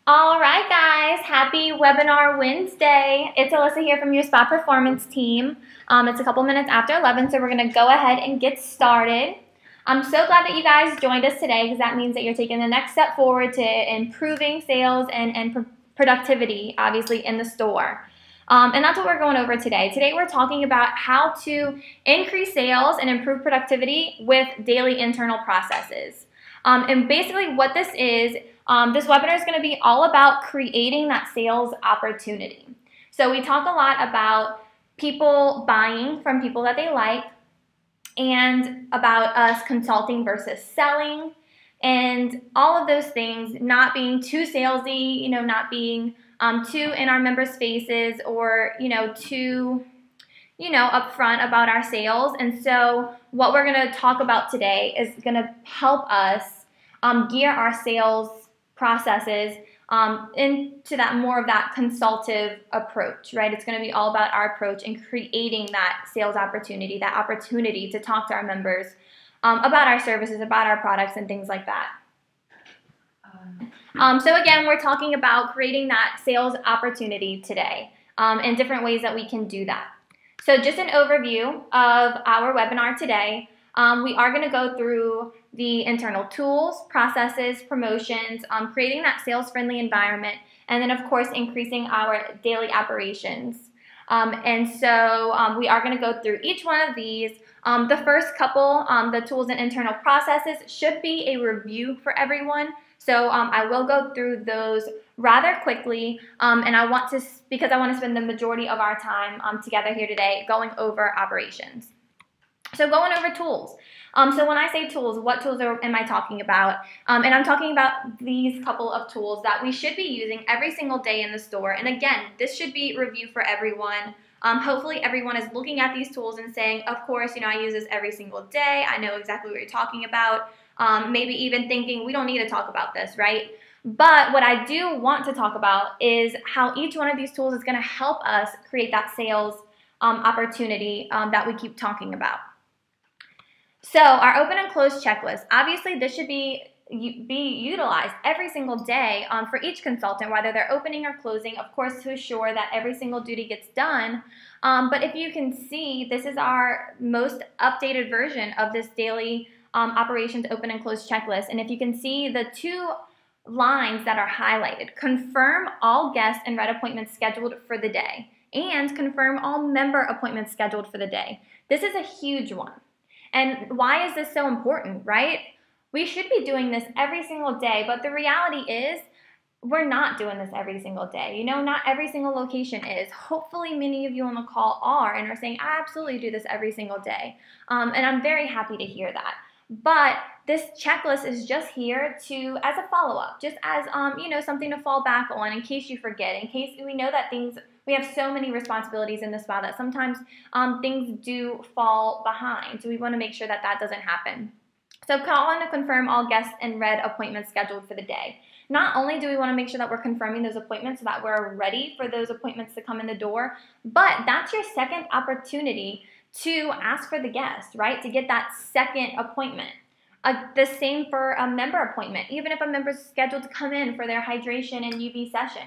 All right, guys, happy Webinar Wednesday. It's Alyssa here from your Spa Performance team. It's a couple minutes after 11, so we're going to go ahead and get started. I'm so glad that you guys joined us today because that means that you're taking the next step forward to improving sales and productivity, obviously, in the store. And that's what we're going over today. Today we're talking about how to increase sales and improve productivity with daily internal processes. And basically what this is, this webinar is going to be all about creating that sales opportunity. So we talk a lot about people buying from people that they like and about us consulting versus selling and all of those things, not being too salesy, not being too in our members' faces or, too upfront about our sales. And so what we're going to talk about today is going to help us gear our sales processes into that more of that consultative approach, right? It's going to be all about our approach and creating that sales opportunity, that opportunity to talk to our members about our services, about our products, and things like that. So again, we're talking about creating that sales opportunity today and different ways that we can do that. So just an overview of our webinar today. We are going to go through the internal tools, processes, promotions, creating that sales-friendly environment, and then, of course, increasing our daily operations. And so we are going to go through each one of these. The first couple, the tools and internal processes, should be a review for everyone. So I will go through those rather quickly, and because I want to spend the majority of our time together here today going over operations. So going over tools. So when I say tools, what tools am I talking about? And I'm talking about these couple of tools that we should be using every single day in the store. And again, this should be review for everyone. Hopefully everyone is looking at these tools and saying, of course, I use this every single day. I know exactly what you're talking about. Maybe even thinking we don't need to talk about this, right? But what I do want to talk about is how each one of these tools is going to help us create that sales opportunity that we keep talking about. So our open and close checklist, obviously this should be utilized every single day for each consultant, whether they're opening or closing, of course, to assure that every single duty gets done. But if you can see, this is our most updated version of this daily operations open and close checklist. And if you can see the two lines that are highlighted, confirm all guest and red appointments scheduled for the day, and confirm all member appointments scheduled for the day. This is a huge one. And why is this so important, right? We should be doing this every single day, but the reality is we're not doing this every single day. Not every single location is. Hopefully many of you on the call are and are saying, I absolutely do this every single day. And I'm very happy to hear that. But this checklist is just here as a follow-up, just as something to fall back on in case you forget, in case we know that we have so many responsibilities in the spa that sometimes things do fall behind. So we want to make sure that that doesn't happen. So call in to confirm all guests and red appointments scheduled for the day. Not only do we want to make sure that we're confirming those appointments so that we're ready for those appointments to come in the door, but that's your second opportunity to ask for the guest, right? To get that second appointment. The same for a member appointment. Even if a member is scheduled to come in for their hydration and UV session,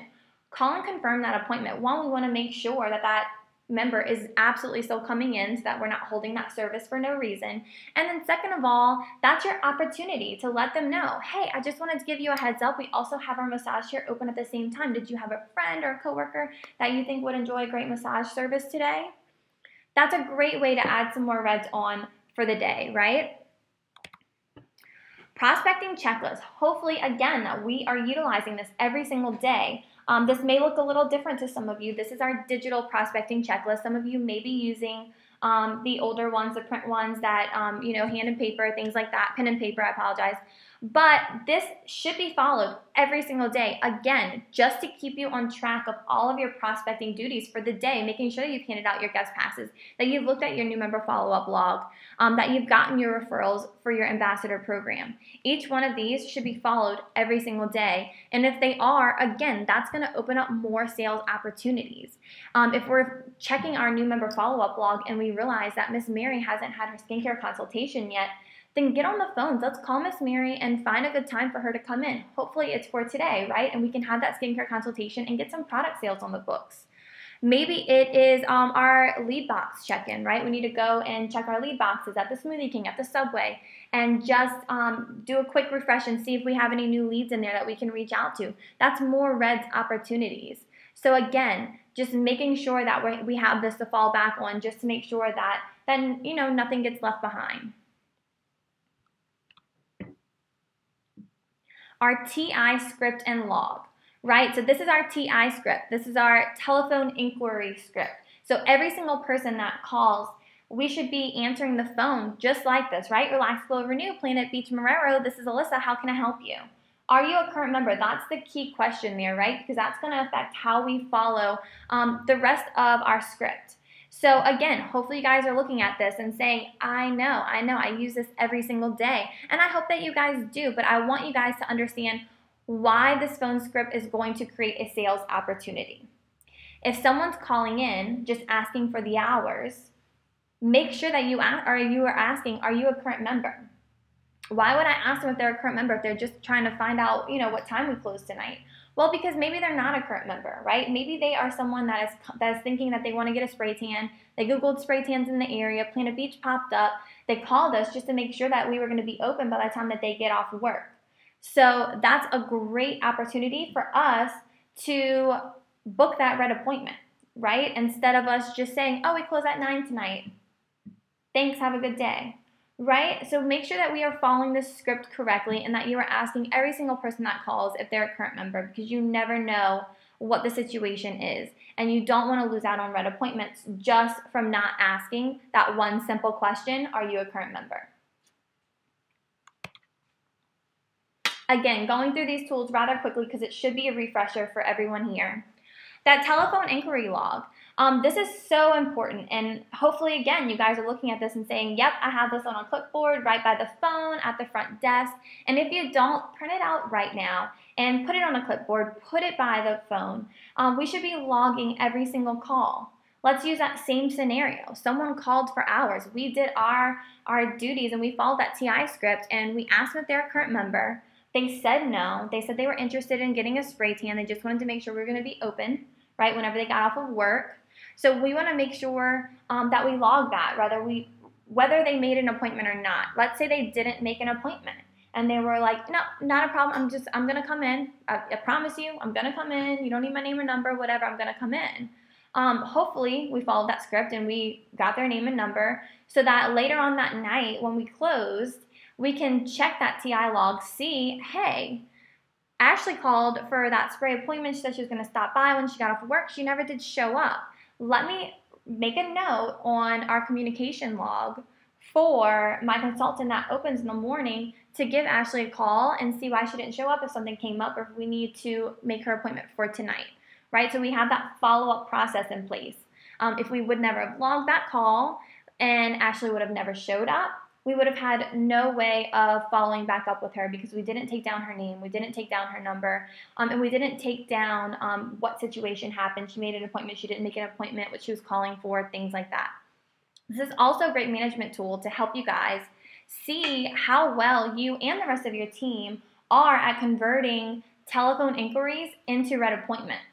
call and confirm that appointment. One, we want to make sure that that member is absolutely still coming in so that we're not holding that service for no reason. And then second of all, that's your opportunity to let them know, hey, I just wanted to give you a heads up. We also have our massage chair open at the same time. Did you have a friend or a coworker that you think would enjoy a great massage service today? That's a great way to add some more reds on for the day, right? Prospecting checklist. Hopefully, again, that we are utilizing this every single day. This may look a little different to some of you. This is our digital prospecting checklist. Some of you may be using the older ones, the print ones that, hand and paper, things like that, pen and paper, I apologize. But this should be followed every single day, again, just to keep you on track of all of your prospecting duties for the day, making sure you've handed out your guest passes, that you've looked at your new member follow-up log, that you've gotten your referrals for your ambassador program. Each one of these should be followed every single day. And if they are, again, that's going to open up more sales opportunities. If we're checking our new member follow-up log and we realize that Miss Mary hasn't had her skincare consultation yet, then get on the phones. Let's call Miss Mary and find a good time for her to come in. Hopefully it's for today, right? And we can have that skincare consultation and get some product sales on the books. Maybe it is our lead box check-in, right? We need to go and check our lead boxes at the Smoothie King, at the Subway, and just do a quick refresh and see if we have any new leads in there that we can reach out to. That's more Reds opportunities. So again, just making sure that we have this to fall back on, just to make sure that then, nothing gets left behind. Our TI script and log, right? So this is our TI script. This is our telephone inquiry script. So every single person that calls, we should be answering the phone just like this, right? Relax, Glow, Renew, Planet Beach, Marrero. This is Alyssa. How can I help you? Are you a current member? That's the key question there, right? Because that's going to affect how we follow the rest of our script. So again, hopefully you guys are looking at this and saying, I know, I use this every single day. And I hope that you guys do, but I want you guys to understand why this phone script is going to create a sales opportunity. If someone's calling in just asking for the hours, make sure that you are asking, are you a current member? Why would I ask them if they're a current member if they're just trying to find out, what time we close tonight? Well, because maybe they're not a current member, right? Maybe they are someone that is thinking that they want to get a spray tan. They Googled spray tans in the area. Planet Beach popped up. They called us just to make sure that we were going to be open by the time that they get off of work. So that's a great opportunity for us to book that red appointment, right? Instead of us just saying, oh, we close at 9 tonight. Thanks, have a good day. Right? So make sure that we are following this script correctly and that you are asking every single person that calls if they're a current member, because you never know what the situation is. And you don't want to lose out on red appointments just from not asking that one simple question, are you a current member? Again, going through these tools rather quickly because it should be a refresher for everyone here. That telephone inquiry log. This is so important, and hopefully, again, you guys are looking at this and saying, yep, I have this on a clipboard right by the phone at the front desk, and if you don't, print it out right now and put it on a clipboard, put it by the phone. We should be logging every single call. Let's use that same scenario. Someone called for hours. We did our duties, and we followed that TI script, and we asked them if they're a current member. They said no. They said they were interested in getting a spray tan. They just wanted to make sure we were going to be open, right, whenever they got off of work. So we want to make sure that we log that, whether they made an appointment or not. Let's say they didn't make an appointment and they were like, no, not a problem. I'm going to come in. I promise you, I'm going to come in. You don't need my name or number, whatever. I'm going to come in. Hopefully we followed that script and we got their name and number so that later on that night when we closed, we can check that TI log, see, hey, Ashley called for that spray appointment. She said she was going to stop by when she got off of work. She never did show up. Let me make a note on our communication log for my consultant that opens in the morning to give Ashley a call and see why she didn't show up if something came up or if we need to make her appointment for tonight, right? So we have that follow-up process in place. If we would never have logged that call and Ashley would have never showed up, we would have had no way of following back up with her because we didn't take down her name, we didn't take down her number, and we didn't take down what situation happened. She made an appointment, she didn't make an appointment, what she was calling for, things like that. This is also a great management tool to help you guys see how well you and the rest of your team are at converting telephone inquiries into red appointments.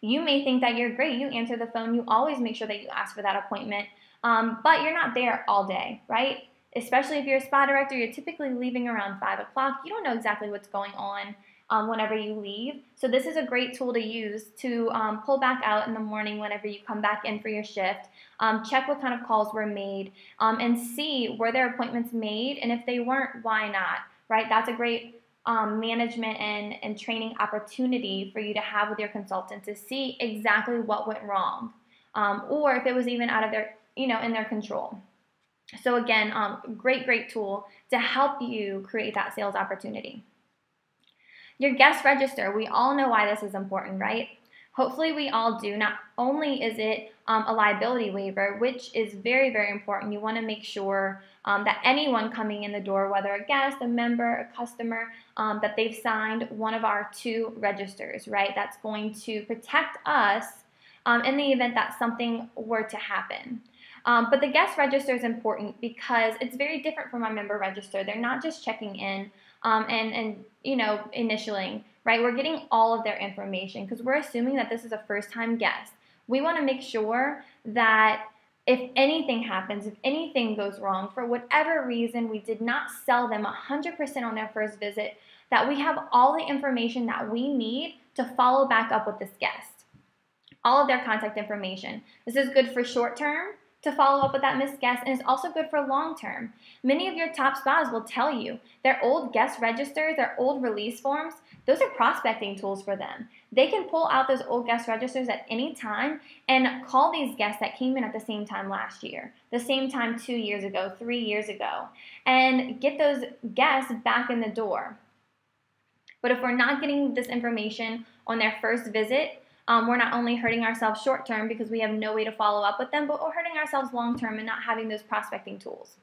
You may think that you're great, you answer the phone, you always make sure that you ask for that appointment, but you're not there all day, right? Especially if you're a spa director, you're typically leaving around 5 o'clock. You don't know exactly what's going on whenever you leave. So this is a great tool to use to pull back out in the morning whenever you come back in for your shift. Check what kind of calls were made and see were there appointments made, and if they weren't, why not, right? That's a great management and training opportunity for you to have with your consultant to see exactly what went wrong or if it was even out of their, in their control. So again, great tool to help you create that sales opportunity. Your guest register, we all know why this is important, right? Hopefully we all do. Not only is it a liability waiver, which is very important. You want to make sure that anyone coming in the door, whether a guest, a member, a customer, that they've signed one of our 2 registers, right? That's going to protect us in the event that something were to happen. But the guest register is important because it's very different from our member register. They're not just checking in and initialing, right? We're getting all of their information because we're assuming that this is a first-time guest. We want to make sure that if anything happens, if anything goes wrong, for whatever reason, we did not sell them 100% on their first visit, that we have all the information that we need to follow back up with this guest. All of their contact information. This is good for short term to follow up with that missed guest, and it's also good for long term. Many of your top spas will tell you their old guest registers, their old release forms, those are prospecting tools for them. They can pull out those old guest registers at any time and call these guests that came in at the same time last year, the same time 2 years ago, 3 years ago, and get those guests back in the door. But if we're not getting this information on their first visit, we're not only hurting ourselves short term because we have no way to follow up with them, but we're hurting ourselves long term and not having those prospecting tools.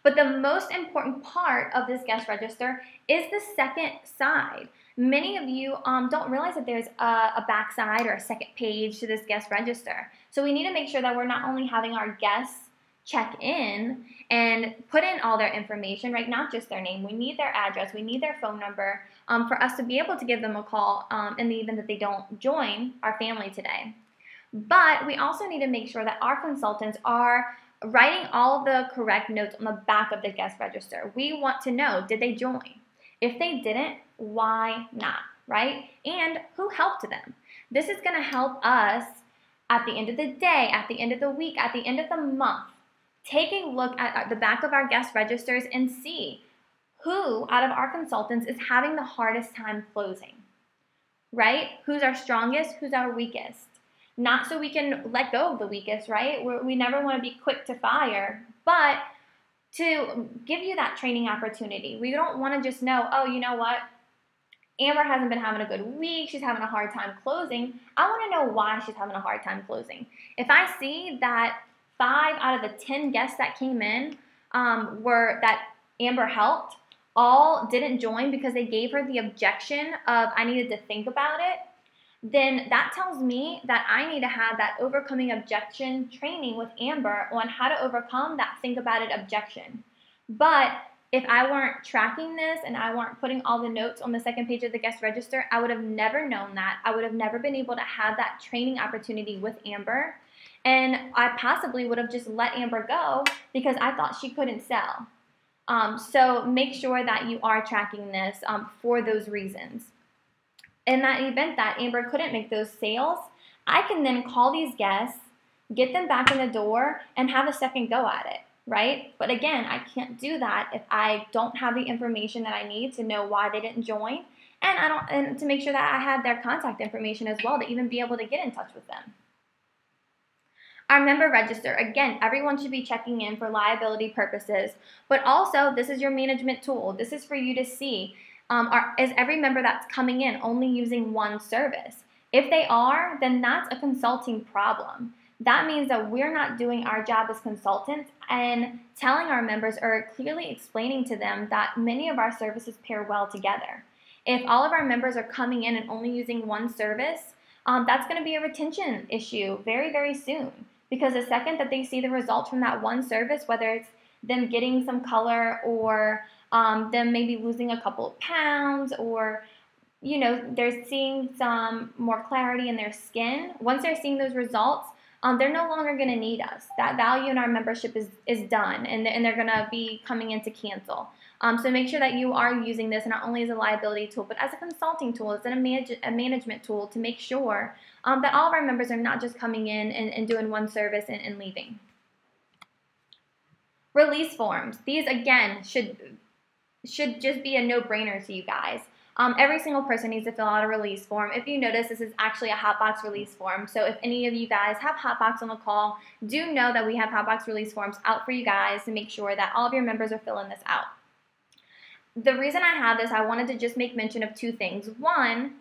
But the most important part of this guest register is the second side. Many of you don't realize that there's a back side or a second page to this guest register. So we need to make sure that we're not only having our guests check in and put in all their information, right? Not just their name. We need their address. We need their phone number for us to be able to give them a call in the event that they don't join our family today. But we also need to make sure that our consultants are writing all the correct notes on the back of the guest register. We want to know, did they join? If they didn't, why not, right? And who helped them? This is going to help us at the end of the day, at the end of the week, at the end of the month, take a look at the back of our guest registers and see who out of our consultants is having the hardest time closing, right? Who's our strongest? Who's our weakest? Not so we can let go of the weakest, right? We never want to be quick to fire, but to give you that training opportunity. We don't want to just know, oh, you know what? Amber hasn't been having a good week. She's having a hard time closing. I want to know why she's having a hard time closing. If I see that 5 out of the 10 guests that came in that Amber helped, all didn't join because they gave her the objection of I needed to think about it, then that tells me that I need to have that overcoming objection training with Amber on how to overcome that think about it objection. But if I weren't tracking this and I weren't putting all the notes on the second page of the guest register, I would have never known that. I would have never been able to have that training opportunity with Amber. And I possibly would have just let Amber go because I thought she couldn't sell. So make sure that you are tracking this for those reasons. In that event that Amber couldn't make those sales, I can then call these guests, get them back in the door, and have a second go at it, right? But again, I can't do that if I don't have the information that I need to know why they didn't join, and to make sure that I have their contact information as well to even be able to get in touch with them. Our member register, again, everyone should be checking in for liability purposes, but also this is your management tool. This is for you to see, is every member that's coming in only using one service? If they are, then that's a consulting problem. That means that we're not doing our job as consultants and telling our members or clearly explaining to them that many of our services pair well together. If all of our members are coming in and only using one service, that's going to be a retention issue very, very soon. Because the second that they see the results from that one service, whether it's them getting some color or them maybe losing a couple of pounds or, they're seeing some more clarity in their skin, once they're seeing those results, they're no longer going to need us. That value in our membership is done, and they're going to be coming in to cancel. So make sure that you are using this not only as a liability tool, but as a consulting tool, as a management tool to make sure that all of our members are not just coming in and doing one service and leaving. Release forms. These, again, should just be a no-brainer to you guys. Every single person needs to fill out a release form. If you notice, this is actually a Hotbox release form. So if any of you guys have Hotbox on the call, do know that we have Hotbox release forms out for you guys to make sure that all of your members are filling this out. The reason I have this, I wanted to just make mention of 2 things. One,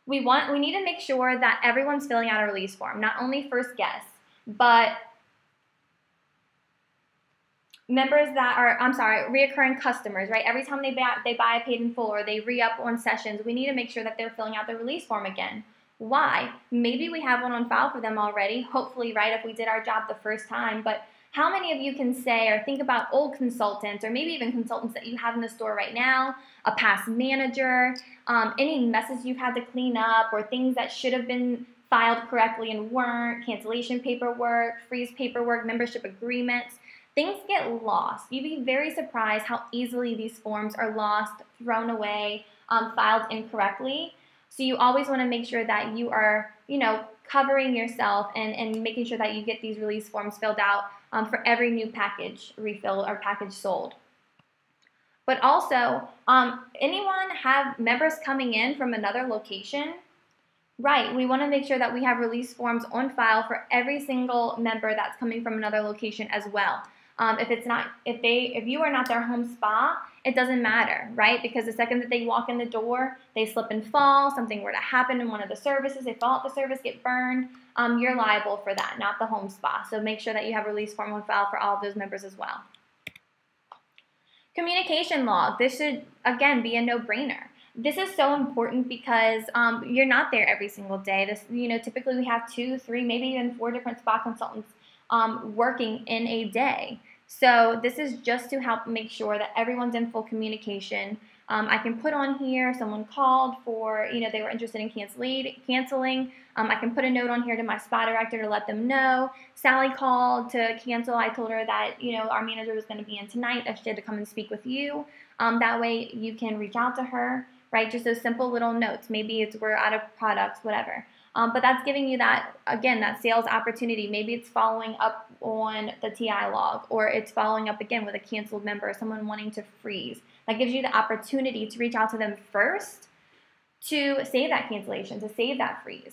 we need to make sure that everyone's filling out a release form, not only first guests, but members that are, reoccurring customers, right? Every time they buy a paid in full or they re-up on sessions, we need to make sure that they're filling out the release form again. Why? Maybe we have one on file for them already, hopefully, right, if we did our job the first time, but how many of you can say or think about old consultants or maybe even consultants that you have in the store right now, a past manager, any messes you've had to clean up or things that should have been filed correctly and weren't, cancellation paperwork, freeze paperwork, membership agreements. Things get lost. You'd be very surprised how easily these forms are lost, thrown away, filed incorrectly. So you always want to make sure that you are, covering yourself and making sure that you get these release forms filled out for every new package refill or package sold. But also, anyone have members coming in from another location? Right, we want to make sure that we have release forms on file for every single member that's coming from another location as well. If you are not their home spa, it doesn't matter, right? Because the second that they walk in the door, they slip and fall, something were to happen in one of the services, they fall out the service, get burned, you're liable for that, not the home spa. So make sure that you have a release form on file for all of those members as well. Communication log. This should, again, be a no-brainer. This is so important because you're not there every single day. Typically we have 2, 3, maybe even 4 different spa consultants working in a day. So this is just to help make sure that everyone's in full communication. I can put on here, someone called for, they were interested in canceling. I can put a note on here to my spa director to let them know. Sally called to cancel. I told her that, our manager was going to be in tonight, that she had to come and speak with you. That way you can reach out to her, right? Just those simple little notes. Maybe it's we're out of products, whatever. But that's giving you that, again, that sales opportunity. Maybe it's following up on the TI log, or it's following up again with a canceled member, someone wanting to freeze. That gives you the opportunity to reach out to them first to save that cancellation, to save that freeze.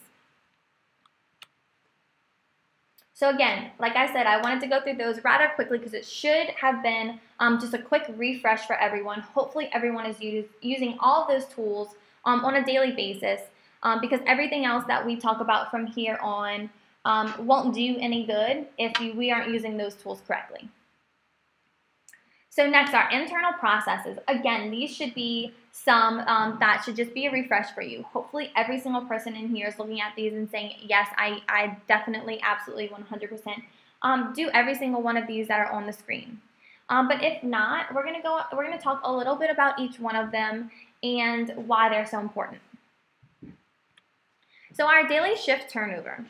So again, like I said, I wanted to go through those rather quickly because it should have been just a quick refresh for everyone. Hopefully everyone is using all of those tools on a daily basis. Because everything else that we talk about from here on won't do any good if we aren't using those tools correctly. So next, our internal processes. Again, these should be some that should just be a refresh for you. Hopefully every single person in here is looking at these and saying, yes, I definitely, absolutely, 100% do every single one of these that are on the screen. But if not, we're gonna talk a little bit about each one of them and why they're so important. So our daily shift turnover.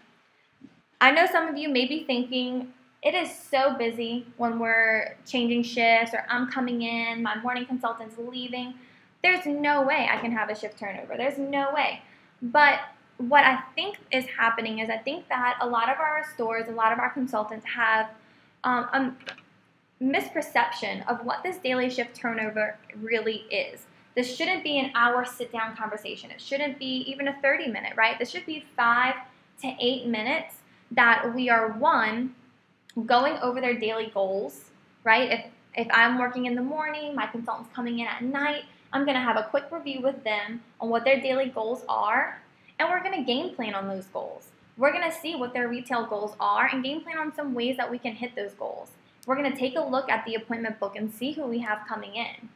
I know some of you may be thinking, it is so busy when we're changing shifts or I'm coming in, my morning consultant's leaving. There's no way I can have a shift turnover. There's no way. But what I think is happening is I think that a lot of our stores, a lot of our consultants have a misperception of what this daily shift turnover really is. This shouldn't be an hour sit-down conversation. It shouldn't be even a 30-minute, right? This should be 5 to 8 minutes that we are, one, going over their daily goals, right? If I'm working in the morning, my consultant's coming in at night, I'm going to have a quick review with them on what their daily goals are, and we're going to game plan on those goals. We're going to see what their retail goals are and game plan on some ways that we can hit those goals. We're going to take a look at the appointment book and see who we have coming in.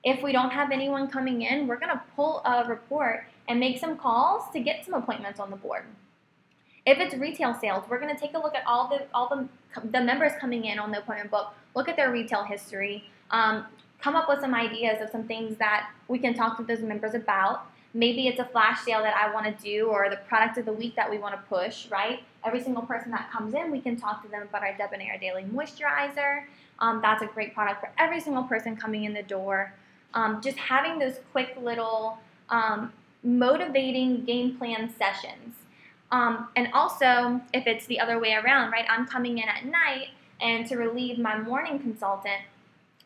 If we don't have anyone coming in, we're going to pull a report and make some calls to get some appointments on the board. If it's retail sales, we're going to take a look at all the members coming in on the appointment book, look at their retail history, come up with some ideas of some things that we can talk to those members about. Maybe it's a flash sale that I want to do or the product of the week that we want to push, right? Every single person that comes in, we can talk to them about our Debonair Daily Moisturizer. That's a great product for every single person coming in the door. Just having those quick little motivating game plan sessions. And also, if it's the other way around, right, I'm coming in at night and to relieve my morning consultant,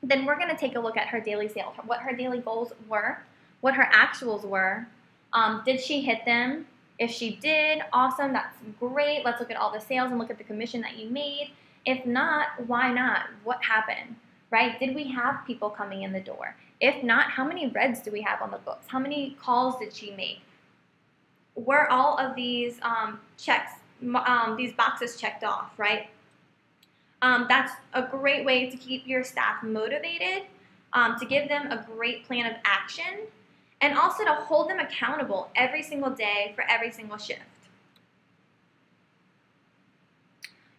then we're going to take a look at her daily sales, what her daily goals were, what her actuals were. Did she hit them? If she did, awesome, that's great. Let's look at all the sales and look at the commission that you made. If not, why not? What happened, right? Did we have people coming in the door? If not, how many reds do we have on the books? How many calls did she make? Were all of these these boxes checked off, right? That's a great way to keep your staff motivated, to give them a great plan of action, and also to hold them accountable every single day for every single shift.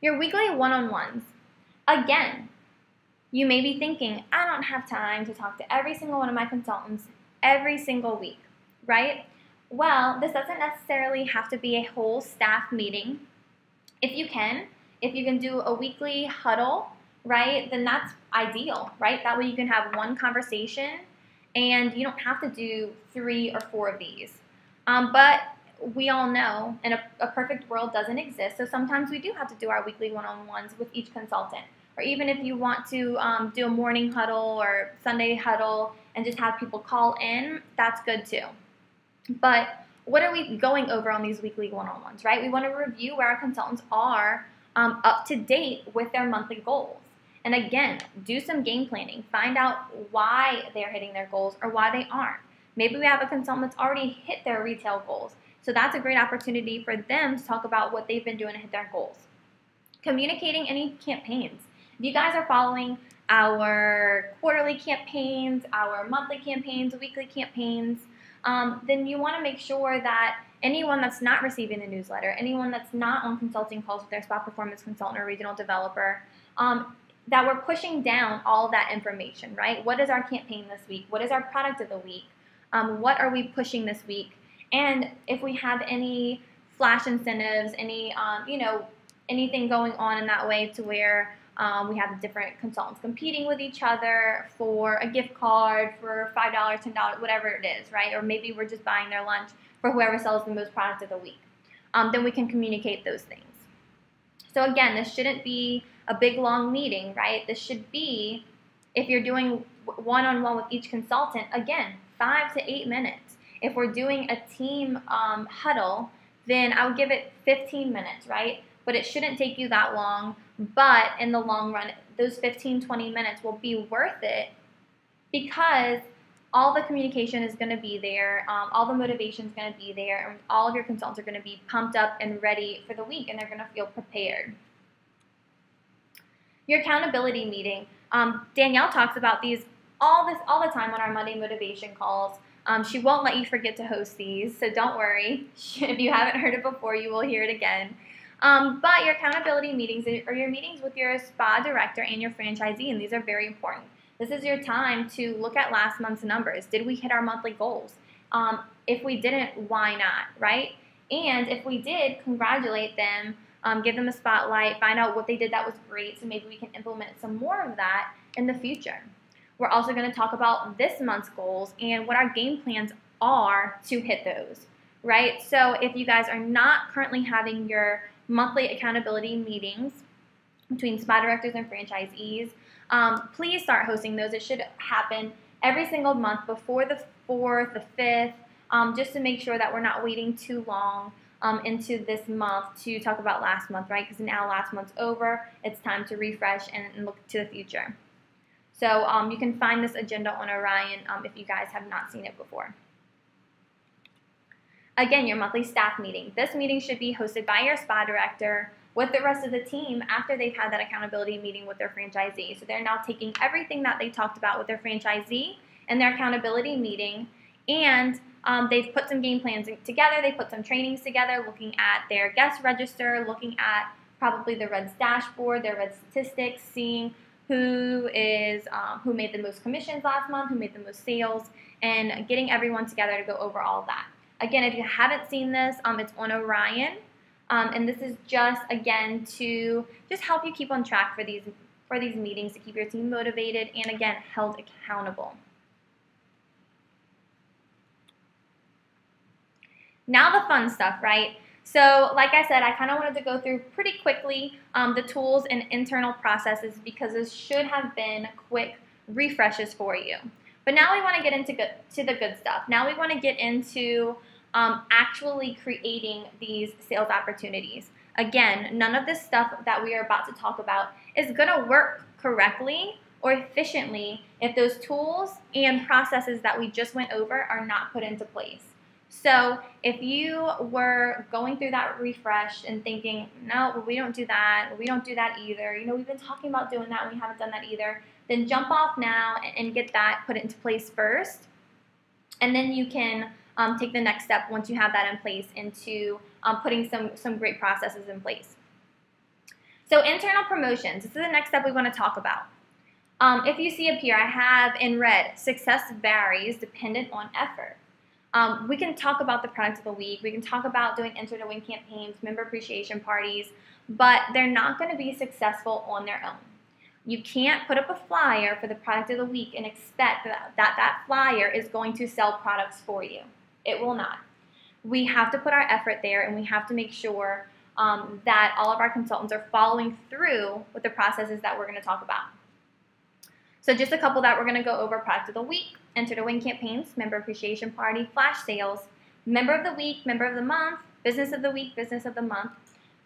Your weekly one-on-ones. Again, you may be thinking, I don't have time to talk to every single one of my consultants every single week, right? Well, this doesn't necessarily have to be a whole staff meeting. If you can do a weekly huddle, right, then that's ideal, right? That way you can have one conversation and you don't have to do 3 or 4 of these. But we all know, and a perfect world doesn't exist, so sometimes we do have to do our weekly one-on-ones with each consultant. Or even if you want to do a morning huddle or Sunday huddle and just have people call in, that's good too. But what are we going over on these weekly one-on-ones, right? We want to review where our consultants are up to date with their monthly goals. And again, do some game planning. Find out why they're hitting their goals or why they aren't. Maybe we have a consultant that's already hit their retail goals. So that's a great opportunity for them to talk about what they've been doing to hit their goals. Communicating any campaigns. If you guys are following our quarterly campaigns, our monthly campaigns, weekly campaigns, then you want to make sure that anyone that's not receiving the newsletter, anyone that's not on consulting calls with their spot performance consultant or regional developer, that we're pushing down all that information, right? What is our campaign this week? What is our product of the week? What are we pushing this week? And if we have any flash incentives, any, anything going on in that way to where we have different consultants competing with each other for a gift card for $5, $10, whatever it is, right? Or maybe we're just buying their lunch for whoever sells the most product of the week. Then we can communicate those things. So again, this shouldn't be a big long meeting, right? This should be, if you're doing one-on-one with each consultant, again, 5 to 8 minutes. If we're doing a team huddle, then I would give it 15 minutes, right? But it shouldn't take you that long. But in the long run, those 15, 20 minutes will be worth it because all the communication is going to be there, all the motivation is going to be there, and all of your consultants are going to be pumped up and ready for the week, and they're going to feel prepared. Your accountability meeting. Danielle talks about these all the time on our Monday motivation calls. She won't let you forget to host these, so don't worry. If you haven't heard it before, you will hear it again. But your accountability meetings are your meetings with your spa director and your franchisee, and these are very important. This is your time to look at last month's numbers. Did we hit our monthly goals? If we didn't, why not, right? And if we did, congratulate them, give them a spotlight, find out what they did that was great, so maybe we can implement some more of that in the future. We're also going to talk about this month's goals and what our game plans are to hit those, right? So if you guys are not currently having your monthly accountability meetings between spa directors and franchisees, please start hosting those. It should happen every single month before the 4th, the 5th, just to make sure that we're not waiting too long into this month to talk about last month, right? Because now last month's over, it's time to refresh and look to the future. So you can find this agenda on Orion if you guys have not seen it before. Again, your monthly staff meeting. This meeting should be hosted by your spa director with the rest of the team after they've had that accountability meeting with their franchisee. So they're now taking everything that they talked about with their franchisee in their accountability meeting, and they've put some game plans together. They put some trainings together, looking at their guest register, looking at probably the REDS dashboard, their REDS statistics, seeing who made the most commissions last month, who made the most sales, and getting everyone together to go over all that. Again, if you haven't seen this, it's on Orion, and this is just, again, to just help you keep on track for these meetings, to keep your team motivated and, again, held accountable. Now the fun stuff, right? So like I said, I kind of wanted to go through pretty quickly the tools and internal processes because this should have been quick refreshes for you. But now we want to get into the good stuff. Now we want to get into actually creating these sales opportunities. Again, none of this stuff that we are about to talk about is going to work correctly or efficiently if those tools and processes that we just went over are not put into place. So if you were going through that refresh and thinking, no, well, we don't do that, we don't do that either, we've been talking about doing that, and we haven't done that either, then jump off now and get that put into place first. And then you can take the next step once you have that in place into putting some great processes in place. So internal promotions, this is the next step we want to talk about. If you see up here, I have in red, success varies dependent on effort. We can talk about the product of the week. We can talk about doing enter to win campaigns, member appreciation parties, but they're not going to be successful on their own. You can't put up a flyer for the product of the week and expect that flyer is going to sell products for you. It will not. We have to put our effort there, and we have to make sure that all of our consultants are following through with the processes that we're going to talk about. So just a couple that we're going to go over: product of the week, enter to win campaigns, member appreciation party, flash sales, member of the week, member of the month, business of the week, business of the month,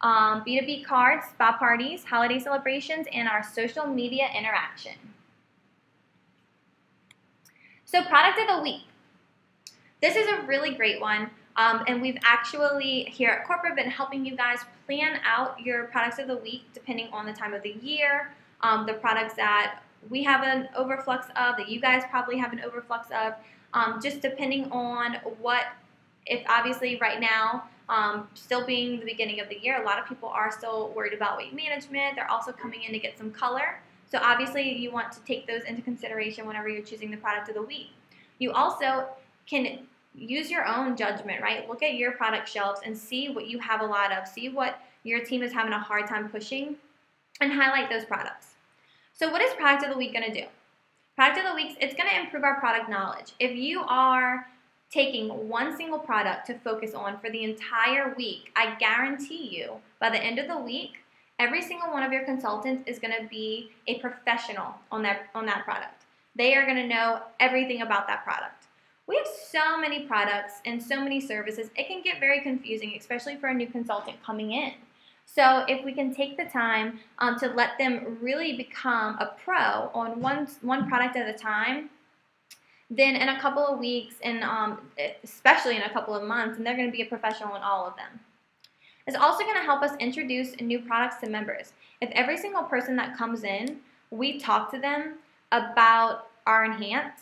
B2B cards, spa parties, holiday celebrations, and our social media interaction. So product of the week. This is a really great one. And we've actually, here at Corporate, been helping you guys plan out your products of the week depending on the time of the year, the products that we have an overflux of, that you guys probably have an overflux of, just depending on if obviously right now, still being the beginning of the year, a lot of people are still worried about weight management. They're also coming in to get some color. So obviously you want to take those into consideration whenever you're choosing the product of the week. You also can use your own judgment, right? Look at your product shelves and see what you have a lot of. See what your team is having a hard time pushing and highlight those products. So what is product of the week going to do? Product of the week, it's going to improve our product knowledge. If you are taking one single product to focus on for the entire week, I guarantee you by the end of the week, every single one of your consultants is going to be a professional on that product. They are going to know everything about that product. We have so many products and so many services, it can get very confusing, especially for a new consultant coming in. So if we can take the time to let them really become a pro on one product at a time, then in a couple of weeks, and especially in a couple of months, and they're going to be a professional in all of them. It's also going to help us introduce new products to members. If every single person that comes in, we talk to them about our Enhance,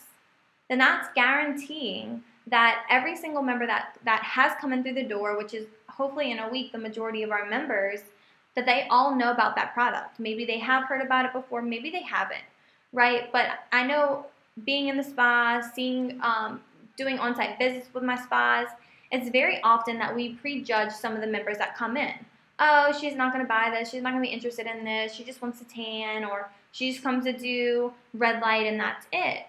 then that's guaranteeing that every single member that has come in through the door, which is hopefully in a week the majority of our members, that they all know about that product. Maybe they have heard about it before, maybe they haven't, right? But I know being in the spa, doing on-site visits with my spas, it's very often that we prejudge some of the members that come in. Oh, she's not going to buy this, she's not going to be interested in this, she just wants to tan, or she just comes to do red light and that's it.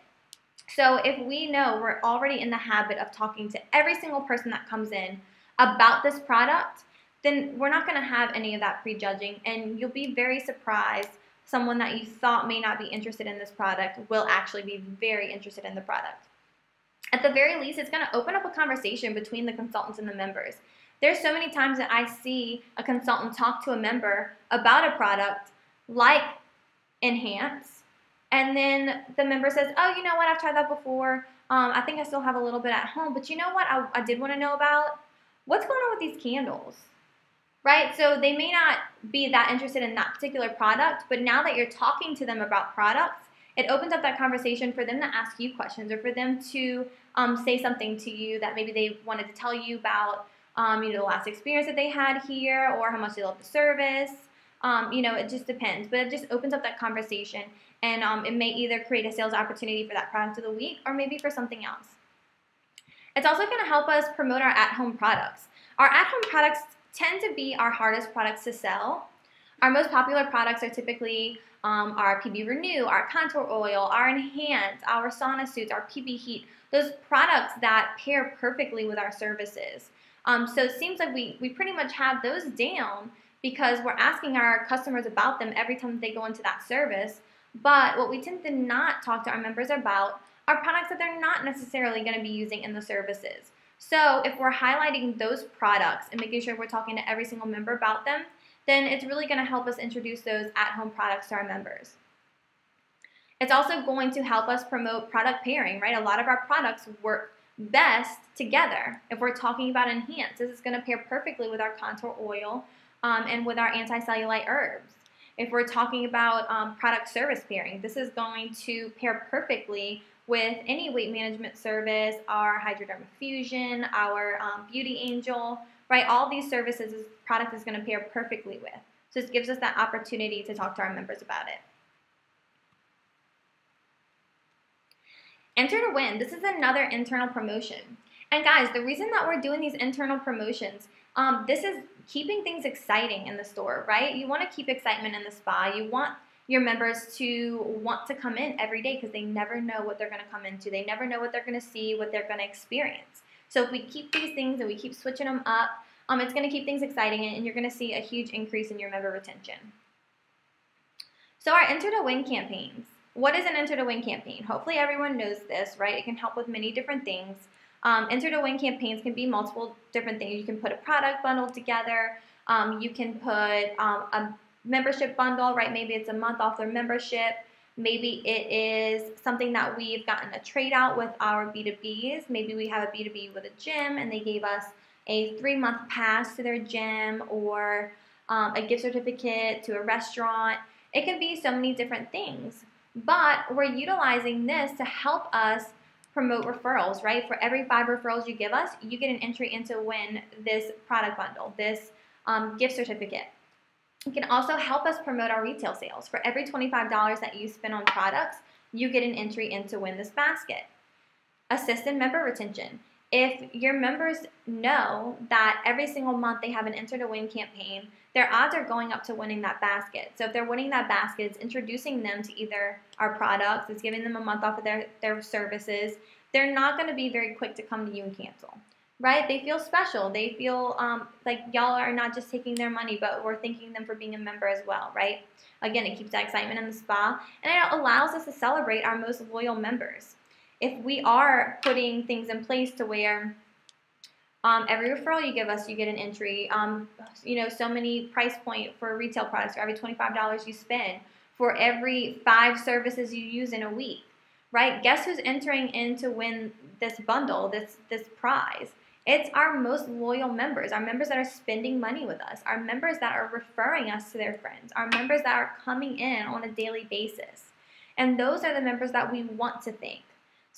So if we know we're already in the habit of talking to every single person that comes in about this product, then we're not going to have any of that prejudging, and you'll be very surprised someone that you thought may not be interested in this product will actually be very interested in the product. At the very least, it's going to open up a conversation between the consultants and the members. There's so many times that I see a consultant talk to a member about a product like Enhance, and then the member says, oh, you know what, I've tried that before. I think I still have a little bit at home, but you know what I did want to know about? What's going on with these candles? Right? So they may not be that interested in that particular product, but now that you're talking to them about products, it opens up that conversation for them to ask you questions, or for them to say something to you that maybe they wanted to tell you about the last experience that they had here, or how much they love the service. It just depends, but it just opens up that conversation, and it may either create a sales opportunity for that product of the week, or maybe for something else. It's also going to help us promote our at-home products. Our at-home products tend to be our hardest products to sell. Our most popular products are typically our PB Renew, our contour oil, our Enhance, our sauna suits, our PB Heat, those products that pair perfectly with our services. So it seems like we pretty much have those down, because we're asking our customers about them every time they go into that service. But what we tend to not talk to our members about are products that they're not necessarily going to be using in the services. So if we're highlighting those products and making sure we're talking to every single member about them, then it's really going to help us introduce those at-home products to our members. It's also going to help us promote product pairing, right? A lot of our products work best together. If we're talking about Enhance, this is going to pair perfectly with our contour oil and with our anti-cellulite herbs. If we're talking about product service pairing, this is going to pair perfectly with any weight management service, our Hydroderma Fusion, our Beauty Angel, right? All these services this product is going to pair perfectly with. So this gives us that opportunity to talk to our members about it. Enter to win. This is another internal promotion. And guys, the reason that we're doing these internal promotions, this is keeping things exciting in the store, right? You want to keep excitement in the spa. You want your members to want to come in every day because they never know what they're going to come into. They never know what they're going to see, what they're going to experience. So if we keep these things and we keep switching them up, it's going to keep things exciting, and you're going to see a huge increase in your member retention. So our Enter to Win campaigns. What is an Enter to Win campaign? Hopefully everyone knows this, right? It can help with many different things. Enter to Win campaigns can be multiple different things. You can put a product bundle together. You can put a membership bundle, right? Maybe it's a month off their membership. Maybe it is something that we've gotten a trade out with our B2Bs. Maybe we have a B2B with a gym and they gave us a 3-month pass to their gym, or a gift certificate to a restaurant. It can be so many different things, but we're utilizing this to help us promote referrals, right? For every 5 referrals you give us, you get an entry into win this product bundle, this gift certificate. It can also help us promote our retail sales. For every $25 that you spend on products, you get an entry into win this basket. Assist in member retention. If your members know that every single month they have an Enter to Win campaign, their odds are going up to winning that basket. So if they're winning that basket, it's introducing them to either our products, it's giving them a month off of their services. They're not going to be very quick to come to you and cancel, right? They feel special. They feel like y'all are not just taking their money, but we're thanking them for being a member as well, right? Again, it keeps that excitement in the spa, and it allows us to celebrate our most loyal members. If we are putting things in place to where every referral you give us, you get an entry, so many price point for retail products, for every $25 you spend, for every 5 services you use in a week, right? Guess who's entering in to win this bundle, this prize? It's our most loyal members, our members that are spending money with us, our members that are referring us to their friends, our members that are coming in on a daily basis. And those are the members that we want to thank.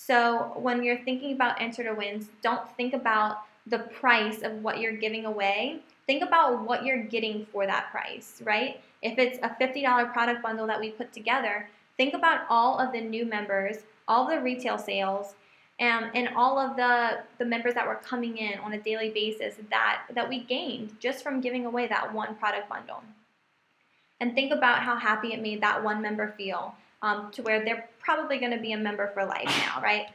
So when you're thinking about Enter to Wins, don't think about the price of what you're giving away. Think about what you're getting for that price, right? If it's a $50 product bundle that we put together, think about all of the new members, all the retail sales, and all of the members that were coming in on a daily basis that we gained just from giving away that one product bundle. And think about how happy it made that one member feel, to where they're probably going to be a member for life now, right?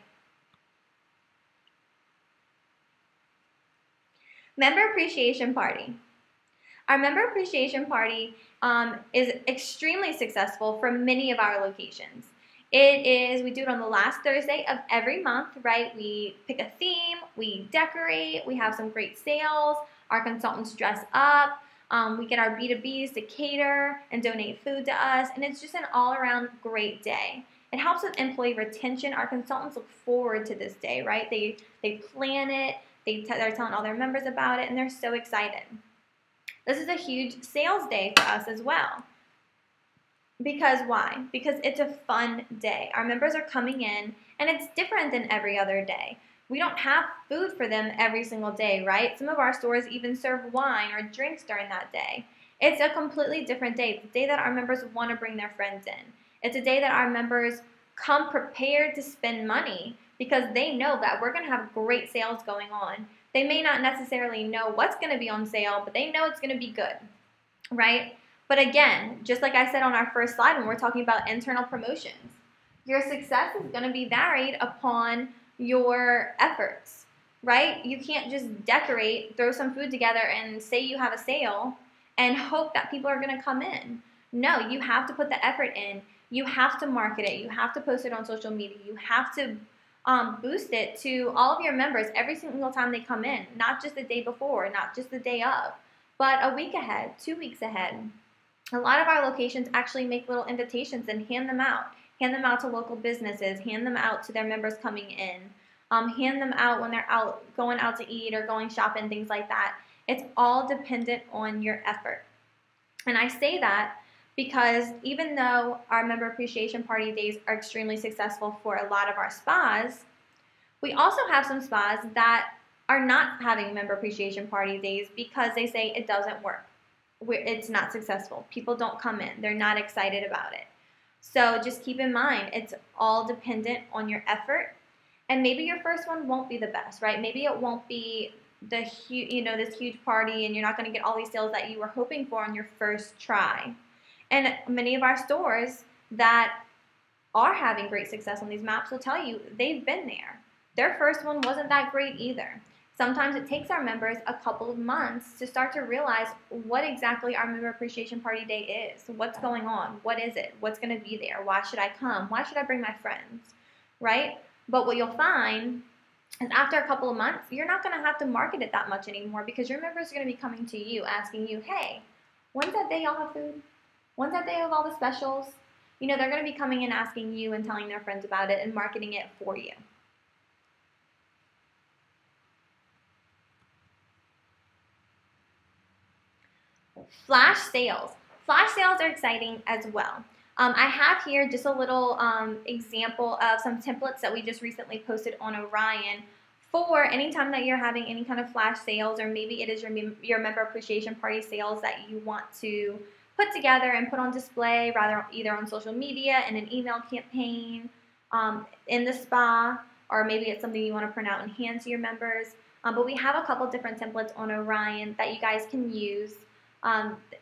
Member Appreciation Party. Our Member Appreciation Party is extremely successful for many of our locations. We do it on the last Thursday of every month, right? We pick a theme, we decorate, we have some great sales, our consultants dress up, we get our B2Bs to cater and donate food to us, and it's just an all-around great day. It helps with employee retention. Our consultants look forward to this day, right? They plan it, they're telling all their members about it, and they're so excited. This is a huge sales day for us as well. Because why? Because it's a fun day. Our members are coming in, and it's different than every other day. We don't have food for them every single day, right? Some of our stores even serve wine or drinks during that day. It's a completely different day. It's a day that our members want to bring their friends in. It's a day that our members come prepared to spend money because they know that we're going to have great sales going on. They may not necessarily know what's going to be on sale, but they know it's going to be good, right? But again, just like I said on our first slide when we're talking about internal promotions, your success is going to be varied upon your efforts, right? You can't just decorate, throw some food together, and say you have a sale and hope that people are going to come in. No, you have to put the effort in. You have to market it. You have to post it on social media. You have to boost it to all of your members every single time they come in, not just the day before, not just the day of, but a week ahead, 2 weeks ahead. A lot of our locations actually make little invitations and hand them out. Hand them out to local businesses, hand them out to their members coming in, hand them out when they're going out to eat or going shopping, things like that. It's all dependent on your effort. And I say that because even though our member appreciation party days are extremely successful for a lot of our spas, we also have some spas that are not having member appreciation party days because they say it doesn't work. It's not successful. People don't come in. They're not excited about it. So just keep in mind, it's all dependent on your effort. And maybe your first one won't be the best, right? Maybe it won't be the this huge party, and you're not going to get all these sales that you were hoping for on your first try. And many of our stores that are having great success on these maps will tell you they've been there. Their first one wasn't that great either. Sometimes it takes our members a couple of months to start to realize what exactly our member appreciation party day is. What's going on? What is it? What's going to be there? Why should I come? Why should I bring my friends? Right? But what you'll find is after a couple of months, you're not going to have to market it that much anymore because your members are going to be coming to you asking you, hey, when's that day y'all have food? When's that day of all the specials? They're going to be coming and asking you and telling their friends about it and marketing it for you. Flash sales. Flash sales are exciting as well. I have here just a little example of some templates that we just recently posted on Orion for anytime that you're having any kind of flash sales, or maybe it is your member appreciation party sales that you want to put together and put on display, either on social media, in an email campaign, in the spa, or maybe it's something you want to print out and hand to your members. But we have a couple different templates on Orion that you guys can use.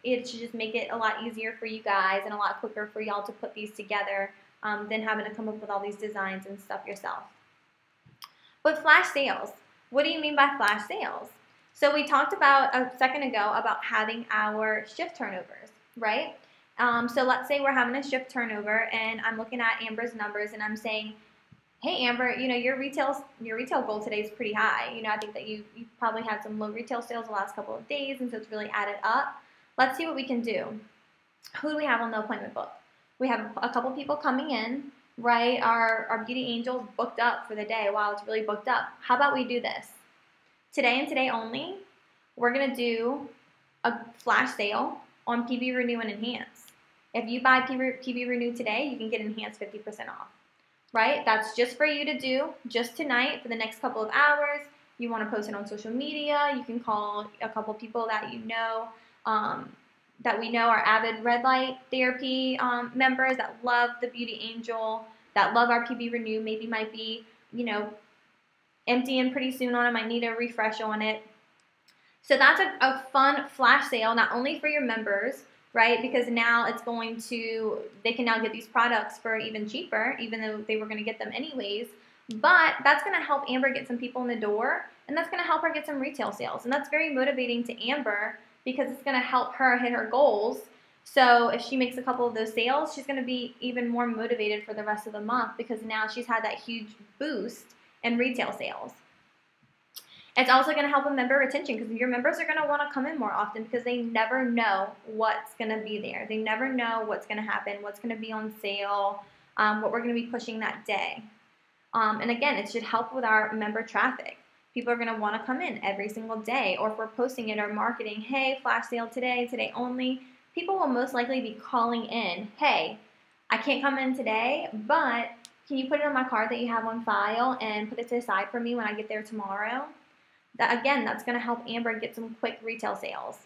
It should just make it a lot easier for you guys and a lot quicker for y'all to put these together than having to come up with all these designs and stuff yourself. But flash sales, what do you mean by flash sales? So we talked about a second ago about having our shift turnovers, right? So let's say we're having a shift turnover and I'm looking at Amber's numbers and I'm saying, hey Amber, your retail goal today is pretty high. I think that you probably had some low retail sales the last couple of days, and so it's really added up. Let's see what we can do. Who do we have on the appointment book? We have a couple people coming in, right? Our beauty angels booked up for the day. Wow, it's really booked up. How about we do this? Today and today only, we're going to do a flash sale on PB Renew and Enhance. If you buy PB Renew today, you can get Enhance 50% off. Right? That's just for you to do just tonight for the next couple of hours. You want to post it on social media. You can call a couple people that that we know are avid red light therapy members that love the Beauty Angel, that love our PB Renew, maybe might be, emptying pretty soon on it, might need a refresh on it. So that's a fun flash sale, not only for your members, right? Because now they can now get these products for even cheaper, even though they were going to get them anyways. But that's going to help Amber get some people in the door, and that's going to help her get some retail sales. And that's very motivating to Amber because it's going to help her hit her goals. So if she makes a couple of those sales, she's going to be even more motivated for the rest of the month because now she's had that huge boost in retail sales. It's also going to help with member retention because your members are going to want to come in more often because they never know what's going to be there. They never know what's going to happen, what's going to be on sale, what we're going to be pushing that day. And again, it should help with our member traffic. People are going to want to come in every single day, or if we're posting it or marketing, hey, flash sale today, today only, people will most likely be calling in, hey, I can't come in today, but can you put it on my card that you have on file and put it to the side for me when I get there tomorrow? Again, that's going to help Amber get some quick retail sales.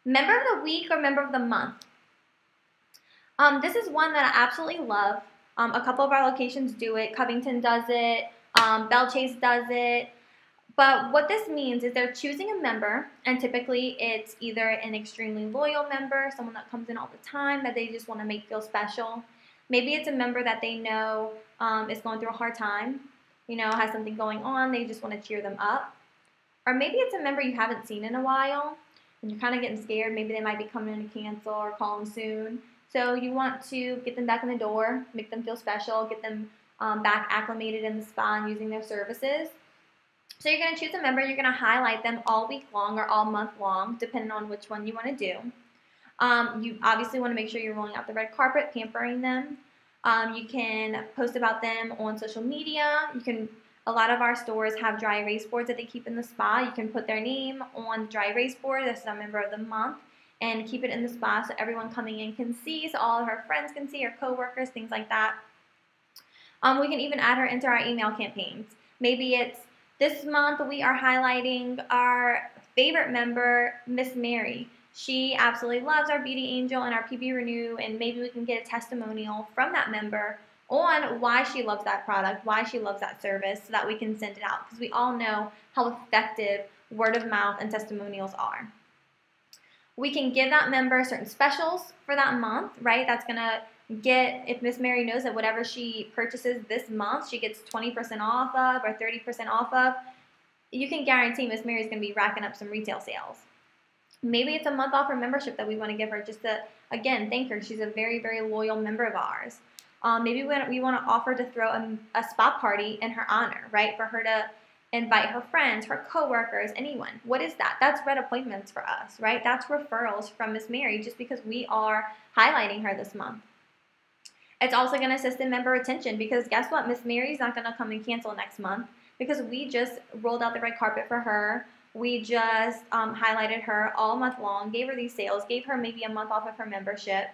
Member of the week or member of the month. This is one that I absolutely love. A couple of our locations do it. Covington does it. Belle Chase does it. But what this means is they're choosing a member, and typically it's either an extremely loyal member, someone that comes in all the time that they just want to make feel special. Maybe it's a member that they know is going through a hard time, has something going on, they just want to cheer them up. Or maybe it's a member you haven't seen in a while, and you're kind of getting scared. Maybe they might be coming in to cancel or call them soon. So you want to get them back in the door, make them feel special, get them back acclimated in the spa and using their services. So you're going to choose a member, you're going to highlight them all week long or all month long, depending on which one you want to do. You obviously want to make sure you're rolling out the red carpet, pampering them. You can post about them on social media. You can A lot of our stores have dry erase boards that they keep in the spa. You can put their name on the dry erase board. This is a member of the month, and keep it in the spa so everyone coming in can see, so all of her friends can see, her coworkers, things like that. We can even add her into our email campaigns. Maybe it's this month we are highlighting our favorite member, Miss Mary. She absolutely loves our Beauty Angel and our PB Renew, and maybe we can get a testimonial from that member on why she loves that product, why she loves that service, so that we can send it out, because we all know how effective word of mouth and testimonials are. We can give that member certain specials for that month, right? That's going to get, if Miss Mary knows that whatever she purchases this month, she gets 20% off of or 30% off of, you can guarantee Miss Mary's going to be racking up some retail sales. Maybe it's a month off her membership that we want to give her just to, again, thank her. She's a very, very loyal member of ours. Maybe we want to offer to throw a spa party in her honor, right? For her to invite her friends, her coworkers, anyone. What is that? That's red appointments for us, right? That's referrals from Miss Mary just because we are highlighting her this month. It's also going to assist in member retention, because guess what? Miss Mary's not going to come and cancel next month because we just rolled out the red carpet for her. We just highlighted her all month long, gave her these sales, gave her maybe a month off of her membership.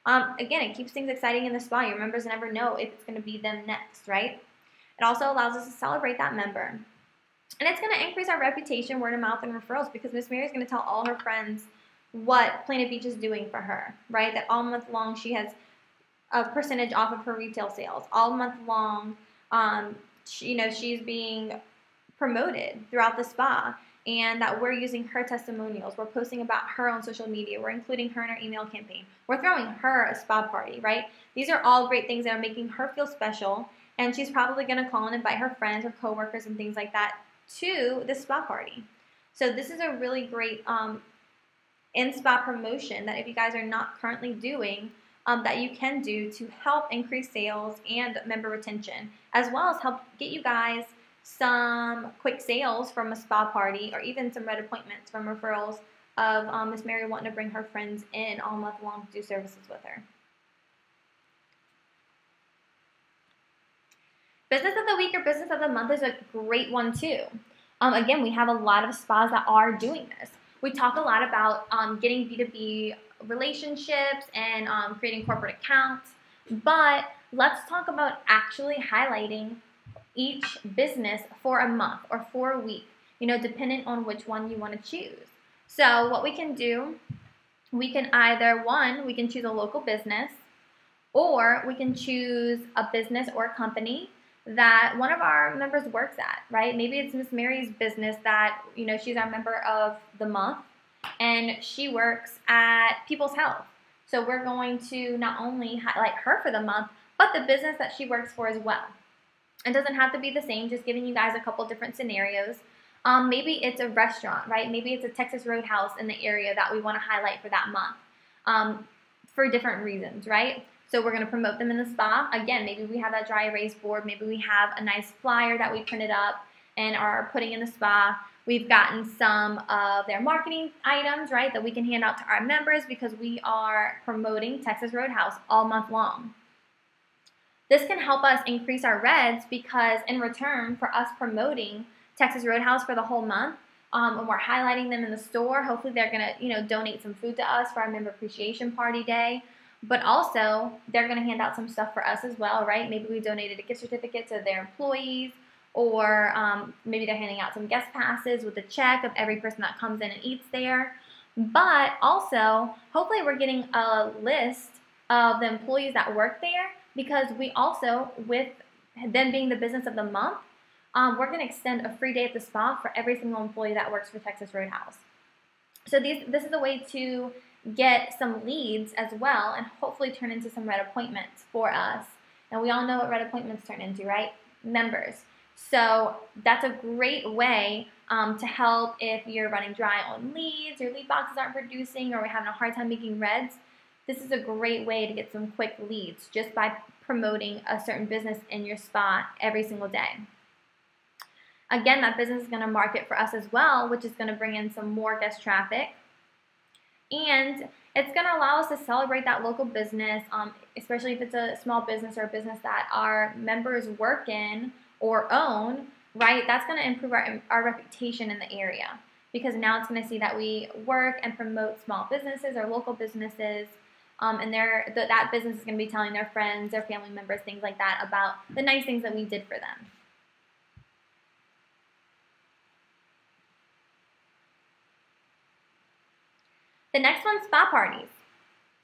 Again, it keeps things exciting in the spa. Your members never know if it's going to be them next, right? It also allows us to celebrate that member. And it's going to increase our reputation, word of mouth, and referrals, because Miss Mary is going to tell all her friends what Planet Beach is doing for her, right? That all month long she has a percentage off of her retail sales. All month long, she's being promoted throughout the spa, and that we're using her testimonials. We're posting about her on social media. We're including her in our email campaign. We're throwing her a spa party, right? These are all great things that are making her feel special, and she's probably going to call and invite her friends or coworkers and things like that to the spa party. So this is a really great in-spa promotion that if you guys are not currently doing, that you can do to help increase sales and member retention, as well as help get you guys some quick sales from a spa party, or even some red appointments from referrals of Miss Mary wanting to bring her friends in all month long to do services with her. Business of the week or business of the month is a great one too. Again, we have a lot of spas that are doing this. We talk a lot about getting B2B relationships and creating corporate accounts, but let's talk about actually highlighting each business for a month or for a week, depending on which one you want to choose. So what we can do, we can either, we can choose a local business, or we can choose a business or a company that one of our members works at, right? Maybe it's Miss Mary's business that, she's our member of the month, and she works at People's Health. So we're going to not only highlight her for the month, but the business that she works for as well. It doesn't have to be the same, just giving you guys a couple different scenarios. Maybe it's a restaurant, right? Maybe it's a Texas Roadhouse in the area that we want to highlight for that month for different reasons, right? So we're going to promote them in the spa. Again, maybe we have that dry erase board. Maybe we have a nice flyer that we printed up and are putting in the spa. We've gotten some of their marketing items, right, that we can hand out to our members because we are promoting Texas Roadhouse all month long. This can help us increase our reds because in return for us promoting Texas Roadhouse for the whole month, and we're highlighting them in the store, hopefully they're going to, donate some food to us for our member appreciation party day. But also, they're going to hand out some stuff for us as well, right? Maybe we donated a gift certificate to their employees, or maybe they're handing out some guest passes with a check of every person that comes in and eats there. But also, hopefully we're getting a list of the employees that work there, because we also, with them being the business of the month, we're going to extend a free day at the spa for every single employee that works for Texas Roadhouse. So this is a way to get some leads as well, and hopefully turn into some red appointments for us. And we all know what red appointments turn into, right? Members. So that's a great way to help if you're running dry on leads, your lead boxes aren't producing, or we're having a hard time making reds. This is a great way to get some quick leads just by promoting a certain business in your spa every single day. Again, that business is going to market for us as well, which is going to bring in some more guest traffic. And it's going to allow us to celebrate that local business, especially if it's a small business or a business that our members work in or own. right? That's going to improve our reputation in the area, because now it's going to see that we work and promote small businesses or local businesses, and that business is going to be telling their friends, their family members, things like that about the nice things that we did for them. The next one's spa parties,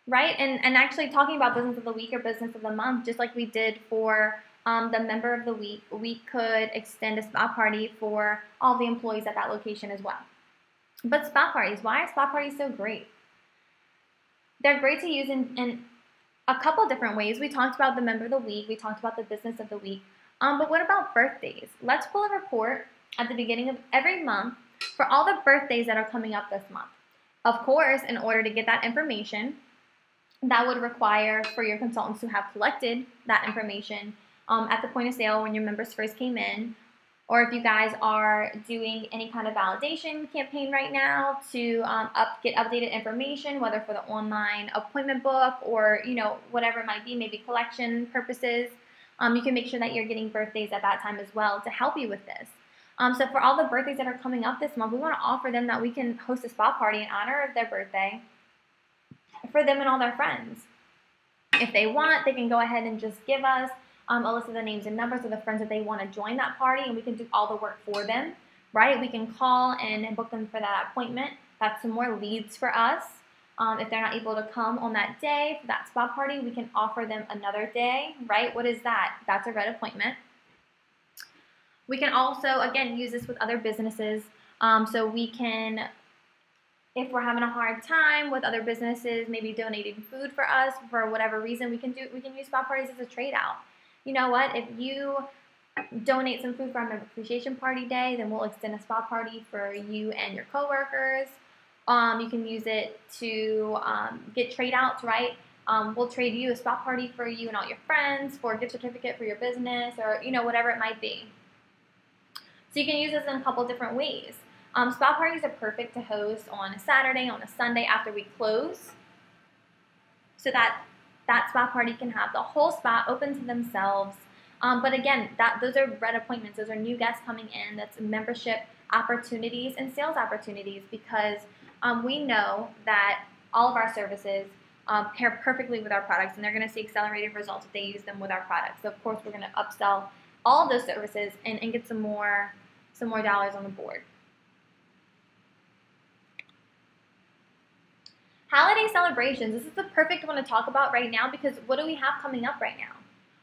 right? And actually talking about business of the week or business of the month, just like we did for the member of the week, we could extend a spa party for all the employees at that location as well. But spa parties, why are spa parties so great? They're great to use in a couple different ways. We talked about the member of the week. We talked about the business of the week. But what about birthdays? Let's pull a report at the beginning of every month for all the birthdays that are coming up this month. Of course, in order to get that information, that would require for your consultants to have collected that information at the point of sale when your members first came in, or if you guys are doing any kind of validation campaign right now to get updated information, whether for the online appointment book or whatever it might be, maybe collection purposes, you can make sure that you're getting birthdays at that time as well to help you with this. So for all the birthdays that are coming up this month, we want to offer them that we can host a spa party in honor of their birthday for them and all their friends. If they want, they can go ahead and just give us a list of the names and numbers of the friends that they want to join that party, and we can do all the work for them, right? We can call and book them for that appointment. That's some more leads for us. If they're not able to come on that day for that spa party, we can offer them another day, right? What is that? That's a red appointment. We can also, again, use this with other businesses. So we can, if we're having a hard time with other businesses, maybe donating food for us for whatever reason, we can use spa parties as a trade out. You know what? If you donate some food for our member appreciation party day, then we'll extend a spa party for you and your coworkers. You can use it to get trade outs, right? We'll trade you a spa party for you and all your friends, for a gift certificate for your business, or whatever it might be. So you can use this in a couple different ways. Spa parties are perfect to host on a Saturday, on a Sunday after we close, so that spa party can have the whole spa open to themselves. But again, those are red appointments. Those are new guests coming in. That's membership opportunities and sales opportunities, because we know that all of our services pair perfectly with our products, and they're going to see accelerated results if they use them with our products. So of course, we're going to upsell all of those services and get some more dollars on the board. Holiday celebrations. This is the perfect one to talk about right now, because what do we have coming up right now?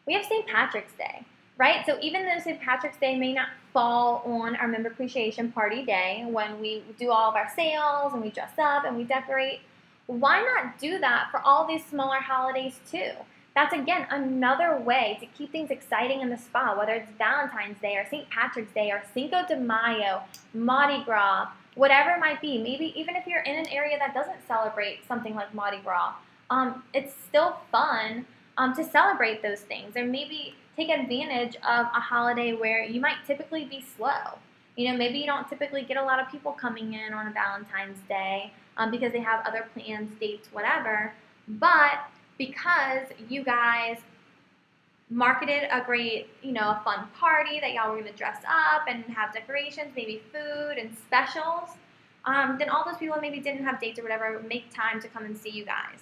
We have St. Patrick's Day, right? So even though St. Patrick's Day may not fall on our member appreciation party day when we do all of our sales and we dress up and we decorate, why not do that for all these smaller holidays too? That's, again, another way to keep things exciting in the spa, whether it's Valentine's Day or St. Patrick's Day or Cinco de Mayo, Mardi Gras, whatever it might be. Maybe even if you're in an area that doesn't celebrate something like Mardi Gras, it's still fun to celebrate those things, or maybe take advantage of a holiday where you might typically be slow. Maybe you don't typically get a lot of people coming in on a Valentine's Day because they have other plans, dates, whatever, but because you guys marketed a great, a fun party that y'all were going to dress up and have decorations, maybe food and specials, then all those people maybe didn't have dates or whatever make time to come and see you guys.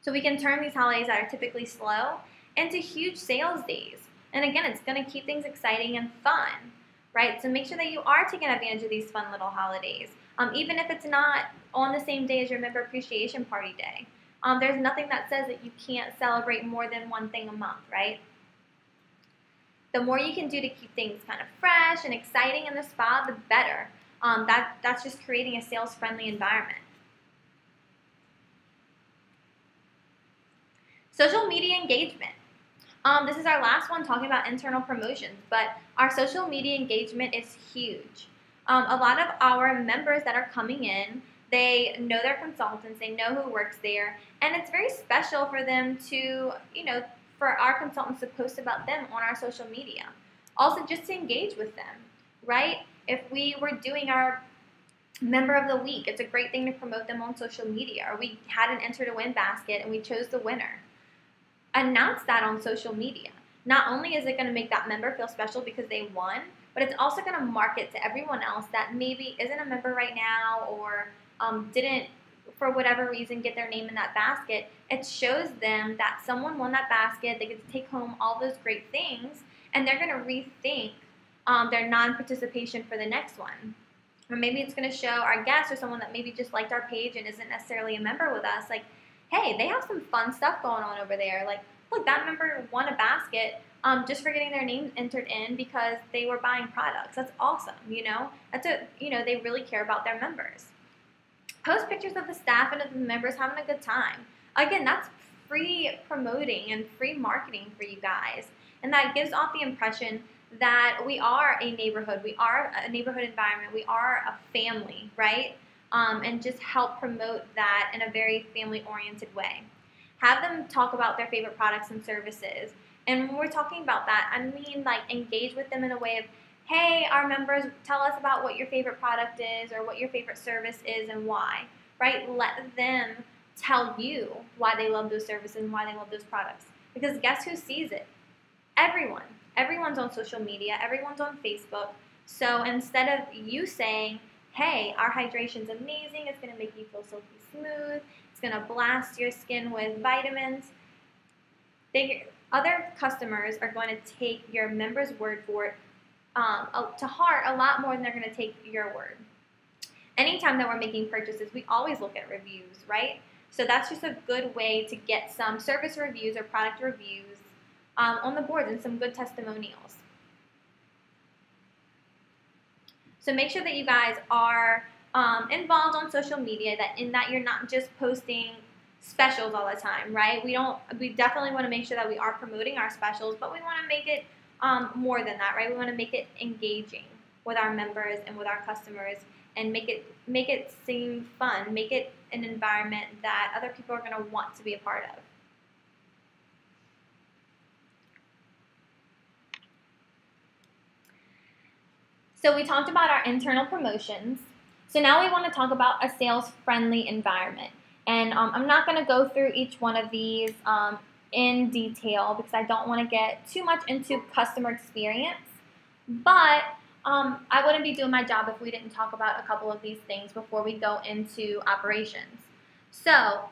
So we can turn these holidays that are typically slow into huge sales days. And again, it's going to keep things exciting and fun, right? So make sure that you are taking advantage of these fun little holidays, even if it's not on the same day as your member appreciation party day. There's nothing that says that you can't celebrate more than one thing a month, right? The more you can do to keep things kind of fresh and exciting in the spa, the better. That's just creating a sales-friendly environment. Social media engagement. This is our last one talking about internal promotions, but our social media engagement is huge. A lot of our members that are coming in, they know their consultants, they know who works there, and it's very special for them to, for our consultants to post about them on our social media. Also, just to engage with them, right? If we were doing our member of the week, it's a great thing to promote them on social media, or we had an enter to win basket and we chose the winner. Announce that on social media. not only is it going to make that member feel special because they won, but it's also going to market to everyone else that maybe isn't a member right now or didn't, for whatever reason, get their name in that basket. It shows them that someone won that basket, they get to take home all those great things, and they're going to rethink their non-participation for the next one. Or maybe it's going to show our guests or someone that maybe just liked our page and isn't necessarily a member with us, like, hey, they have some fun stuff going on over there. Like, look, that member won a basket just for getting their names entered in because they were buying products. That's awesome, you know? They really care about their members. Post pictures of the staff and of the members having a good time. Again, that's free promoting and free marketing for you guys. And that gives off the impression that we are a neighborhood, we are a neighborhood environment, we are a family, right? And just help promote that in a very family-oriented way. Have them talk about their favorite products and services. And when we're talking about that, I mean like engage with them in a way of, hey, our members, tell us about what your favorite product is or what your favorite service is and why, right? Let them tell you why they love those services and why they love those products. Because guess who sees it? Everyone. Everyone's on social media. Everyone's on Facebook. So instead of you saying, hey, our hydration's amazing, it's going to make you feel silky smooth, it's going to blast your skin with vitamins, other customers are going to take your member's word for it to heart a lot more than they're going to take your word. Anytime that we're making purchases, we always look at reviews, right? So that's just a good way to get some service reviews or product reviews on the boards and some good testimonials. So make sure that you guys are involved on social media, that you're not just posting specials all the time, right? We definitely want to make sure that we are promoting our specials, but we want to make it more than that, right? We want to make it engaging with our members and with our customers, and make it seem fun, make it an environment that other people are going to want to be a part of. So we talked about our internal promotions. So now we want to talk about a sales-friendly environment. And I'm not going to go through each one of these in detail because I don't want to get too much into customer experience. But I wouldn't be doing my job if we didn't talk about a couple of these things before we go into operations. So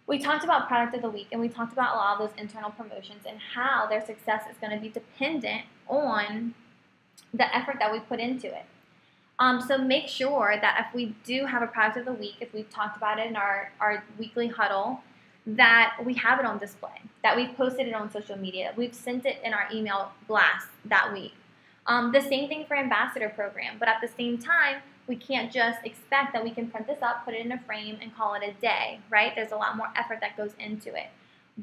we talked about product of the week, and we talked about a lot of those internal promotions and how their success is going to be dependent on the effort that we put into it. So make sure that if we do have a product of the week, if we've talked about it in our weekly huddle, that we have it on display, that we've posted it on social media, we've sent it in our email blast that week. The same thing for ambassador program, but at the same time, we can't just expect that we can print this up, put it in a frame, and call it a day, right? There's a lot more effort that goes into it.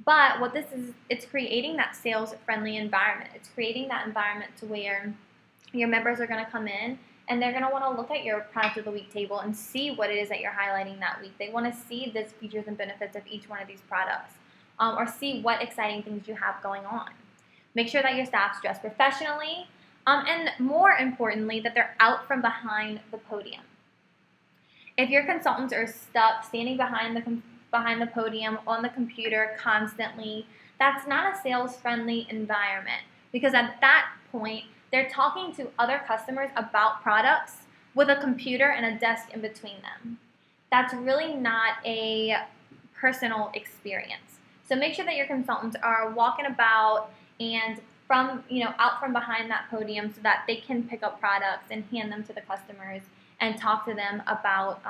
But what this is, it's creating that sales-friendly environment. It's creating that environment to where your members are going to come in and they're going to want to look at your product of the week table and see what it is that you're highlighting that week. They want to see the features and benefits of each one of these products, or see what exciting things you have going on. Make sure that your staff's dressed professionally, and more importantly, that they're out from behind the podium. If your consultants are stuck standing behind the podium on the computer constantly, that's not a sales-friendly environment, because at that point, they're talking to other customers about products with a computer and a desk in between them. That's really not a personal experience. So make sure that your consultants are walking about and out from behind that podium so that they can pick up products and hand them to the customers and talk to them about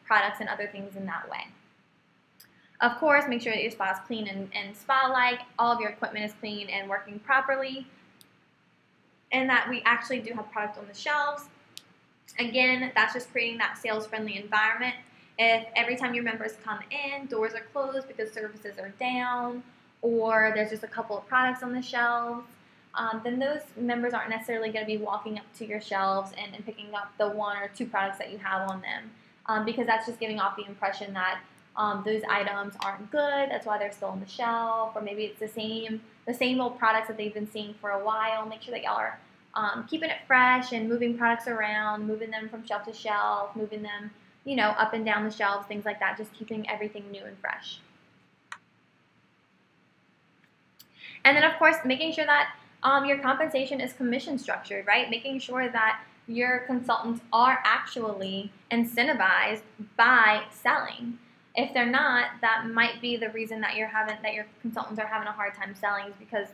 products and other things in that way. Of course, make sure that your spa is clean and spa-like, all of your equipment is clean and working properly, and that we actually do have product on the shelves. Again, that's just creating that sales-friendly environment. If every time your members come in, doors are closed because services are down, or there's just a couple of products on the shelves, then those members aren't necessarily going to be walking up to your shelves and picking up the one or two products that you have on them, because that's just giving off the impression that those items aren't good, that's why they're still on the shelf, or maybe it's the same old products that they've been seeing for a while. Make sure that y'all are keeping it fresh and moving products around, moving them from shelf to shelf, moving them, up and down the shelves, things like that, just keeping everything new and fresh. And then, of course, making sure that your compensation is commission structured, right? Making sure that your consultants are actually incentivized by selling. If they're not, that might be the reason that your consultants are having a hard time selling, is because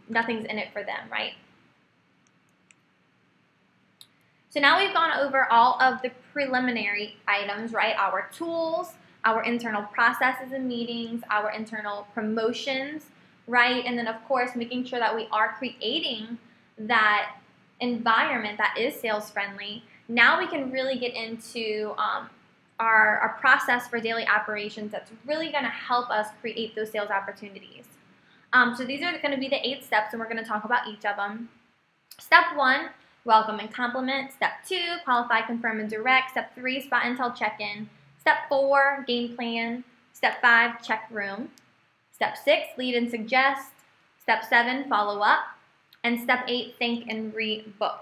nothing's in it for them, right? So now we've gone over all of the preliminary items, right? Our tools, our internal processes and meetings, our internal promotions, right? And then, of course, making sure that we are creating that environment that is sales friendly. Now we can really get into our process for daily operations that's really going to help us create those sales opportunities. So these are going to be the 8 steps, and we're going to talk about each of them. Step 1, welcome and compliment. Step 2, qualify, confirm, and direct. Step 3, spot intel check-in. Step 4, game plan. Step 5, check room. Step 6, lead and suggest. Step 7, follow up. And step 8, think and rebook.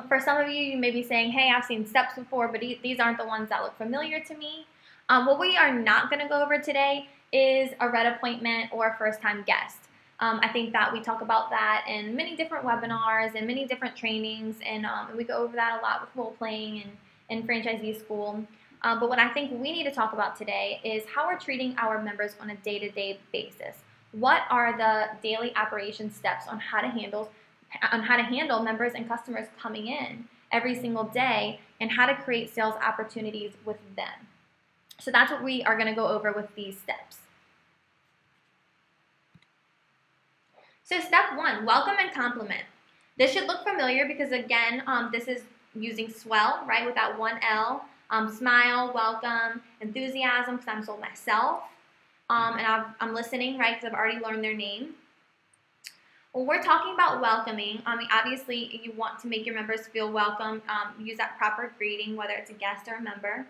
For some of you, you may be saying, hey, I've seen steps before, but these aren't the ones that look familiar to me. What we are not going to go over today is a red appointment or a first-time guest. I think that we talk about that in many different webinars and many different trainings, and we go over that a lot with role-playing and franchisee school. But what I think we need to talk about today is how we're treating our members on a day-to-day basis. What are the daily operation steps on how to handle members and customers coming in every single day, and how to create sales opportunities with them. So that's what we are going to go over with these steps. So step 1, welcome and compliment. This should look familiar because, again, this is using swell, right, with that 1 L. Smile, welcome, enthusiasm, because I'm sold myself, and I'm listening, right, because I've already learned their name. When we're talking about welcoming, obviously you want to make your members feel welcome, use that proper greeting, whether it's a guest or a member.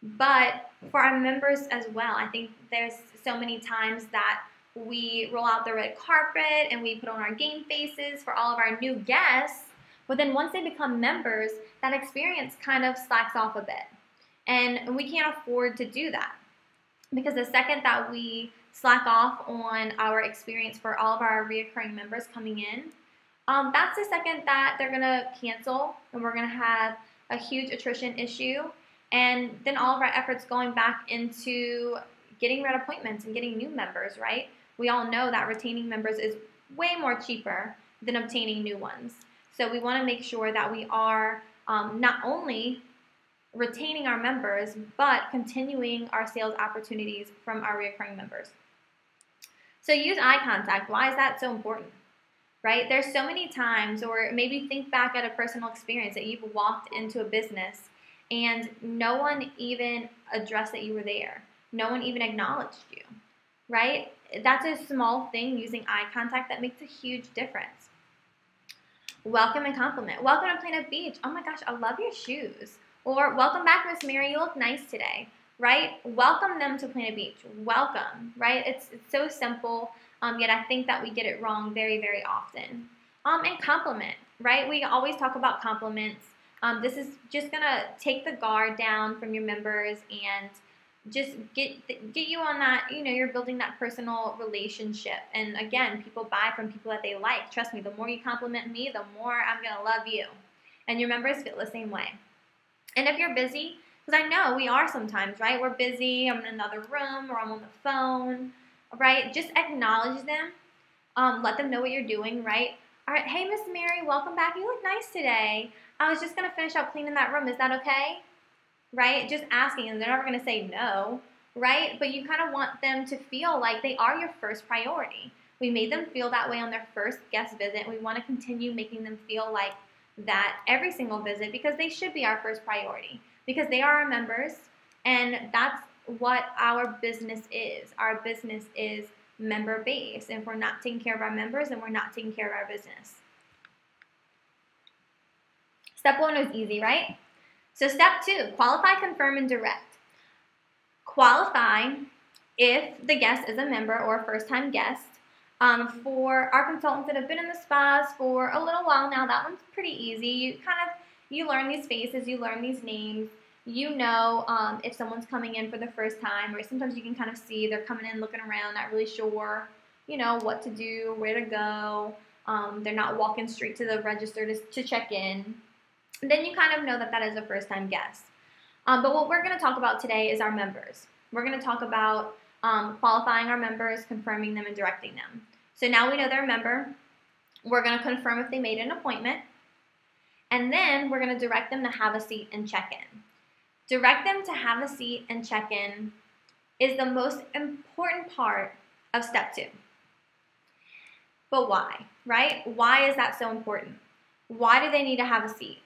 But for our members as well, I think there's so many times that we roll out the red carpet and we put on our game faces for all of our new guests, but then once they become members, that experience kind of slacks off a bit. And we can't afford to do that, because the second that we slack off on our experience for all of our reoccurring members coming in, that's the second that they're going to cancel, and we're going to have a huge attrition issue, and then all of our efforts going back into getting red appointments and getting new members, right? We all know that retaining members is way more cheaper than obtaining new ones. So we want to make sure that we are not only retaining our members, but continuing our sales opportunities from our recurring members. So use eye contact. Why is that so important? Right? There's so many times, or maybe think back at a personal experience that you've walked into a business and no one even addressed that you were there. No one even acknowledged you, right? That's a small thing, using eye contact, that makes a huge difference. Welcome and compliment. Welcome to Planet Beach. Oh my gosh, I love your shoes. Or welcome back, Miss Mary. You look nice today, right? Welcome them to Planet Beach. Welcome, right? It's so simple, yet I think that we get it wrong very, very often. And compliment, right? We always talk about compliments. This is just gonna take the guard down from your members and just get you on that, you're building that personal relationship. And again, people buy from people that they like. Trust me, the more you compliment me, the more I'm going to love you. And your members feel the same way. And if you're busy, because I know we are sometimes, right? We're busy, I'm in another room, or I'm on the phone, right? Just acknowledge them. Let them know what you're doing, right? All right, hey, Miss Mary, welcome back. You look nice today. I was just going to finish up cleaning that room. Is that okay? Right? Just asking, and they're never going to say no, right? But you kind of want them to feel like they are your first priority. We made them feel that way on their first guest visit, and we want to continue making them feel like that every single visit, because they should be our first priority, because they are our members, and that's what our business is. Our business is member-based, and if we're not taking care of our members, then we're not taking care of our business. Step 1 was easy, right? So step 2, qualify, confirm, and direct. Qualify if the guest is a member or a first-time guest. For our consultants that have been in the spas for a little while now, that one's pretty easy. You learn these faces, you learn these names. You know if someone's coming in for the first time, or sometimes you can kind of see they're coming in looking around, not really sure. you know, what to do, where to go. They're not walking straight to the register to check in. Then you kind of know that that is a first-time guest. But what we're going to talk about today is our members. We're going to talk about qualifying our members, confirming them, and directing them. So now we know they're a member. We're going to confirm if they made an appointment. And then we're going to direct them to have a seat and check in. Direct them to have a seat and check in is the most important part of step 2. But why, right? Why is that so important? Why do they need to have a seat?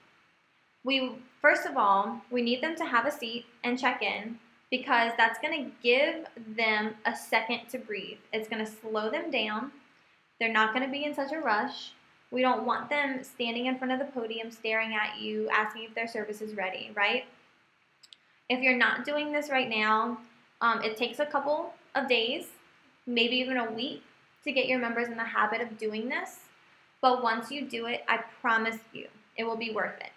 First of all, we need them to have a seat and check in because that's going to give them a second to breathe. It's going to slow them down. They're not going to be in such a rush. We don't want them standing in front of the podium, staring at you, asking if their service is ready, right? If you're not doing this right now, it takes a couple of days, maybe even a week, to get your members in the habit of doing this. But once you do it, I promise you, it will be worth it.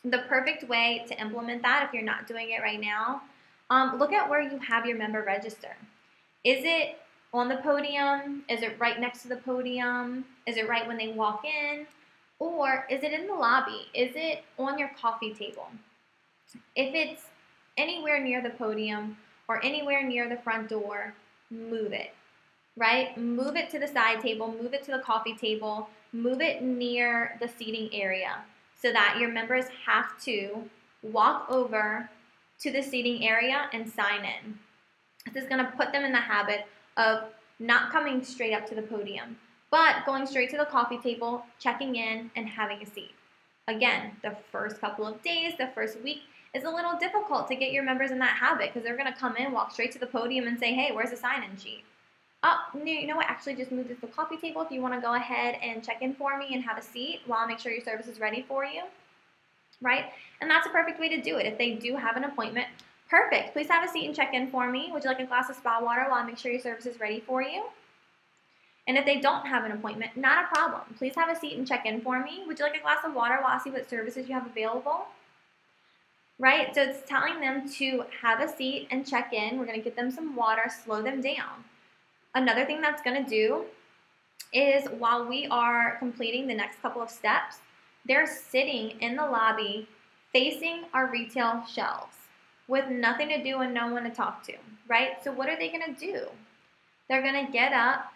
The perfect way to implement that, if you're not doing it right now, look at where you have your member register. Is it on the podium? Is it right next to the podium? Is it right when they walk in? Or is it in the lobby? Is it on your coffee table? If it's anywhere near the podium or anywhere near the front door, move it, right? Move it to the side table, move it to the coffee table, move it near the seating area so that your members have to walk over to the seating area and sign in. This is going to put them in the habit of not coming straight up to the podium, but going straight to the coffee table, checking in, and having a seat. Again, the first couple of days, the first week, is a little difficult to get your members in that habit because they're going to come in, walk straight to the podium, and say, hey, where's the sign-in sheet? Oh, you know what? Actually, just move this to the coffee table if you want to go ahead and check in for me and have a seat while I make sure your service is ready for you, right? And that's a perfect way to do it. If they do have an appointment, perfect. Please have a seat and check in for me. Would you like a glass of spa water while I make sure your service is ready for you? And if they don't have an appointment, not a problem. Please have a seat and check in for me. Would you like a glass of water while I see what services you have available? Right? So it's telling them to have a seat and check in. We're going to get them some water, slow them down. Another thing that's going to do is while we are completing the next couple of steps, they're sitting in the lobby facing our retail shelves with nothing to do and no one to talk to, right? So what are they going to do? They're going to get up.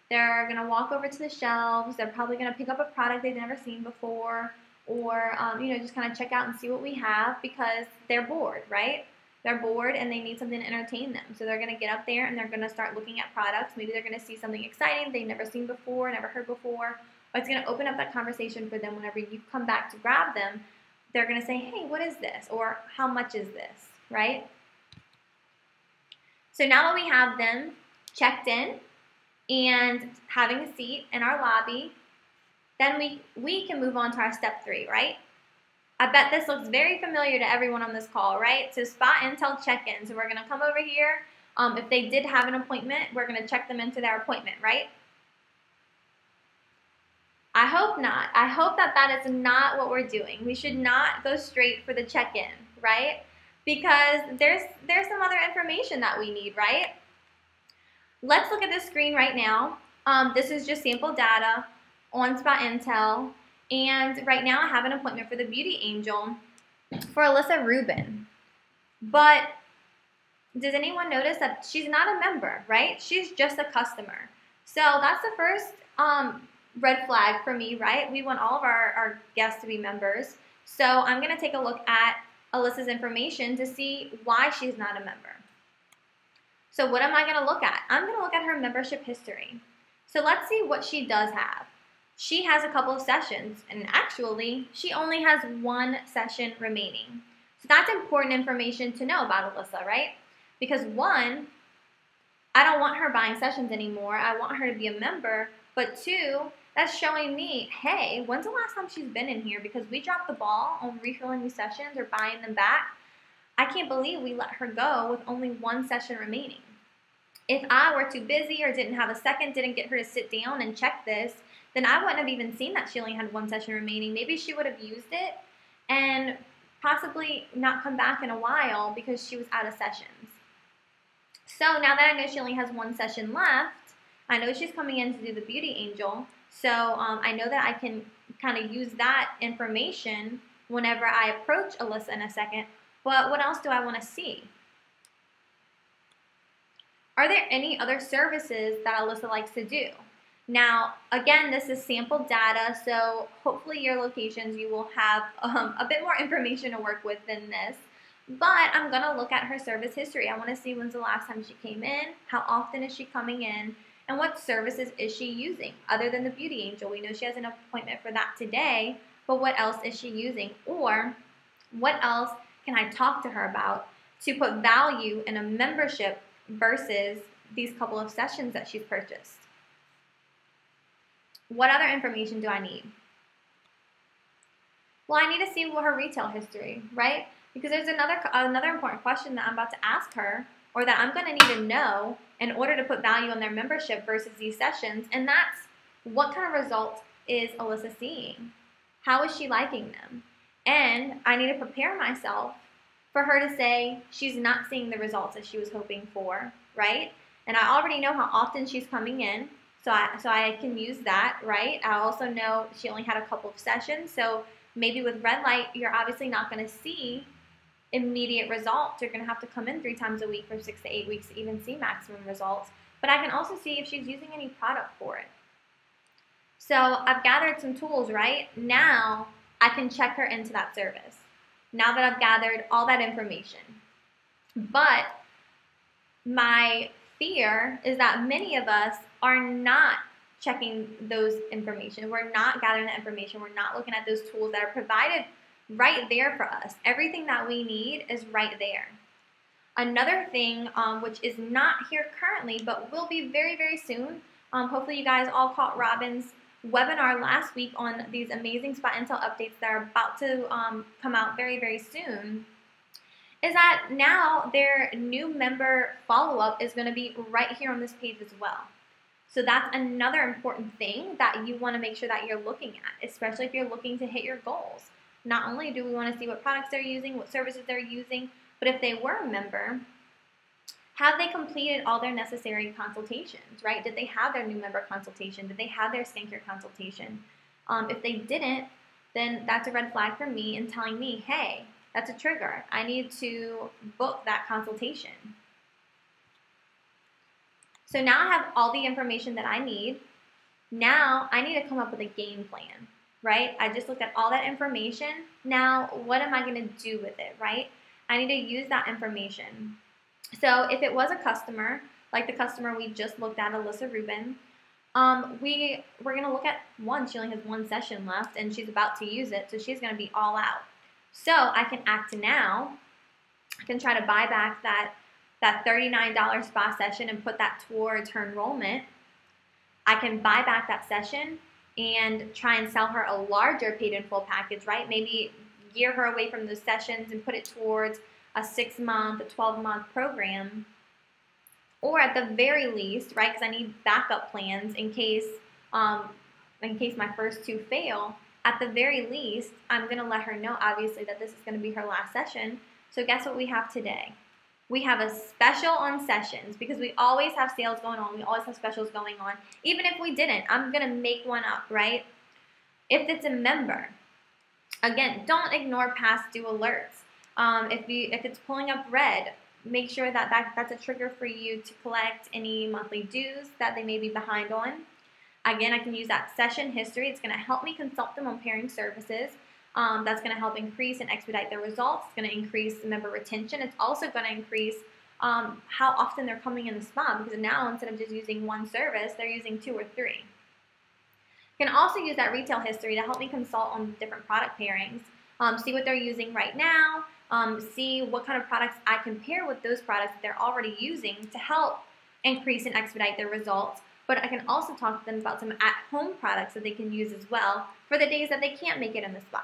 They're going to walk over to the shelves. They're probably going to pick up a product they've never seen before or, just kind of check out and see what we have because they're bored, right? They're bored and they need something to entertain them. So they're going to get up there and they're going to start looking at products. Maybe they're going to see something exciting they've never seen before, never heard before. Or it's going to open up that conversation for them whenever you come back to grab them. They're going to say, hey, what is this? Or how much is this, right? So now that we have them checked in and having a seat in our lobby, then we can move on to our step 3, right? I bet this looks very familiar to everyone on this call, right? So spot intel check-in. So we're going to come over here. If they did have an appointment, we're going to check them into their appointment, right? I hope not. I hope that that is not what we're doing. We should not go straight for the check-in, right? Because there's some other information that we need, right? Let's look at this screen right now. This is just sample data on Spot Intel. And right now I have an appointment for the Beauty Angel for Alyssa Rubin. But does anyone notice that she's not a member, right? She's just a customer. So that's the first red flag for me, right? We want all of our guests to be members. So I'm going to take a look at Alyssa's information to see why she's not a member. So what am I going to look at? I'm going to look at her membership history. So let's see what she does have. She has a couple of sessions, and actually, she only has 1 session remaining. So that's important information to know about Alyssa, right? Because 1, I don't want her buying sessions anymore. I want her to be a member. But 2, that's showing me, hey, when's the last time she's been in here? Because we dropped the ball on refilling these sessions or buying them back. I can't believe we let her go with only 1 session remaining. If I were too busy or didn't have a second, didn't get her to sit down and check this, then I wouldn't have even seen that she only had 1 session remaining. Maybe she would have used it and possibly not come back in a while because she was out of sessions. So now that I know she only has 1 session left, I know she's coming in to do the Beauty Angel, so I know that I can kind of use that information whenever I approach Alyssa in a second. But what else do I want to see? Are there any other services that Alyssa likes to do? Now, again, this is sample data, so hopefully your locations, you will have a bit more information to work with than this. But I'm going to look at her service history. I want to see when's the last time she came in, how often is she coming in, and what services is she using other than the Beauty Angel. We know she has an appointment for that today, but what else is she using? Or what else can I talk to her about to put value in a membership versus these couple of sessions that she's purchased? What other information do I need? Well, I need to see what her retail history, right? Because there's another important question that I'm about to ask her, or that I'm going to need to know in order to put value on their membership versus these sessions, and that's what kind of results is Alyssa seeing? How is she liking them? And I need to prepare myself for her to say she's not seeing the results that she was hoping for, right? And I already know how often she's coming in, so I can use that, right? I also know she only had a couple of sessions, so maybe with red light, you're obviously not going to see immediate results. You're going to have to come in 3 times a week for 6 to 8 weeks to even see maximum results. But I can also see if she's using any product for it. So I've gathered some tools, right? Now I can check her into that service, now that I've gathered all that information. But my fear is that many of us are not checking those information. We're not gathering that information. We're not looking at those tools that are provided right there for us. Everything that we need is right there. Another thing, which is not here currently, but will be very, very soon. Hopefully you guys all caught Robin's webinar last week on these amazing spot intel updates that are about to come out very, very soon. Is that now their new member follow-up is going to be right here on this page as well. So that's another important thing that you want to make sure that you're looking at, especially if you're looking to hit your goals. Not only do we want to see what products they're using, what services they're using, but if they were a member, have they completed all their necessary consultations, right? Did they have their new member consultation? Did they have their skincare consultation? If they didn't, then that's a red flag for me and telling me, hey, that's a trigger. I need to book that consultation. So now I have all the information that I need. Now I need to come up with a game plan, right? I just looked at all that information. Now what am I going to do with it, right? I need to use that information. So if it was a customer, like the customer we just looked at, Alyssa Rubin, we're going to look at one. She only has 1 session left, and she's about to use it, so she's going to be all out. So I can act now. I can try to buy back that $39 spa session and put that towards her enrollment. I can buy back that session and try and sell her a larger paid in full package, right? Maybe gear her away from those sessions and put it towards a 6-month, a 12-month program. Or at the very least, right, because I need backup plans in case my first 2 fail. At the very least, I'm going to let her know, obviously, that this is going to be her last session. So guess what we have today? We have a special on sessions, because we always have sales going on. We always have specials going on. Even if we didn't, I'm going to make one up, right? If it's a member, again, don't ignore past due alerts. If it's pulling up red, make sure that's a trigger for you to collect any monthly dues that they may be behind on. Again, I can use that session history. It's going to help me consult them on pairing services. That's going to help increase and expedite their results. It's going to increase member retention. It's also going to increase how often they're coming in the spa, because now instead of just using 1 service, they're using 2 or 3. You can also use that retail history to help me consult on different product pairings, see what they're using right now, see what kind of products I can pair with those products that they're already using to help increase and expedite their results. But I can also talk to them about some at-home products that they can use as well for the days that they can't make it in the spa.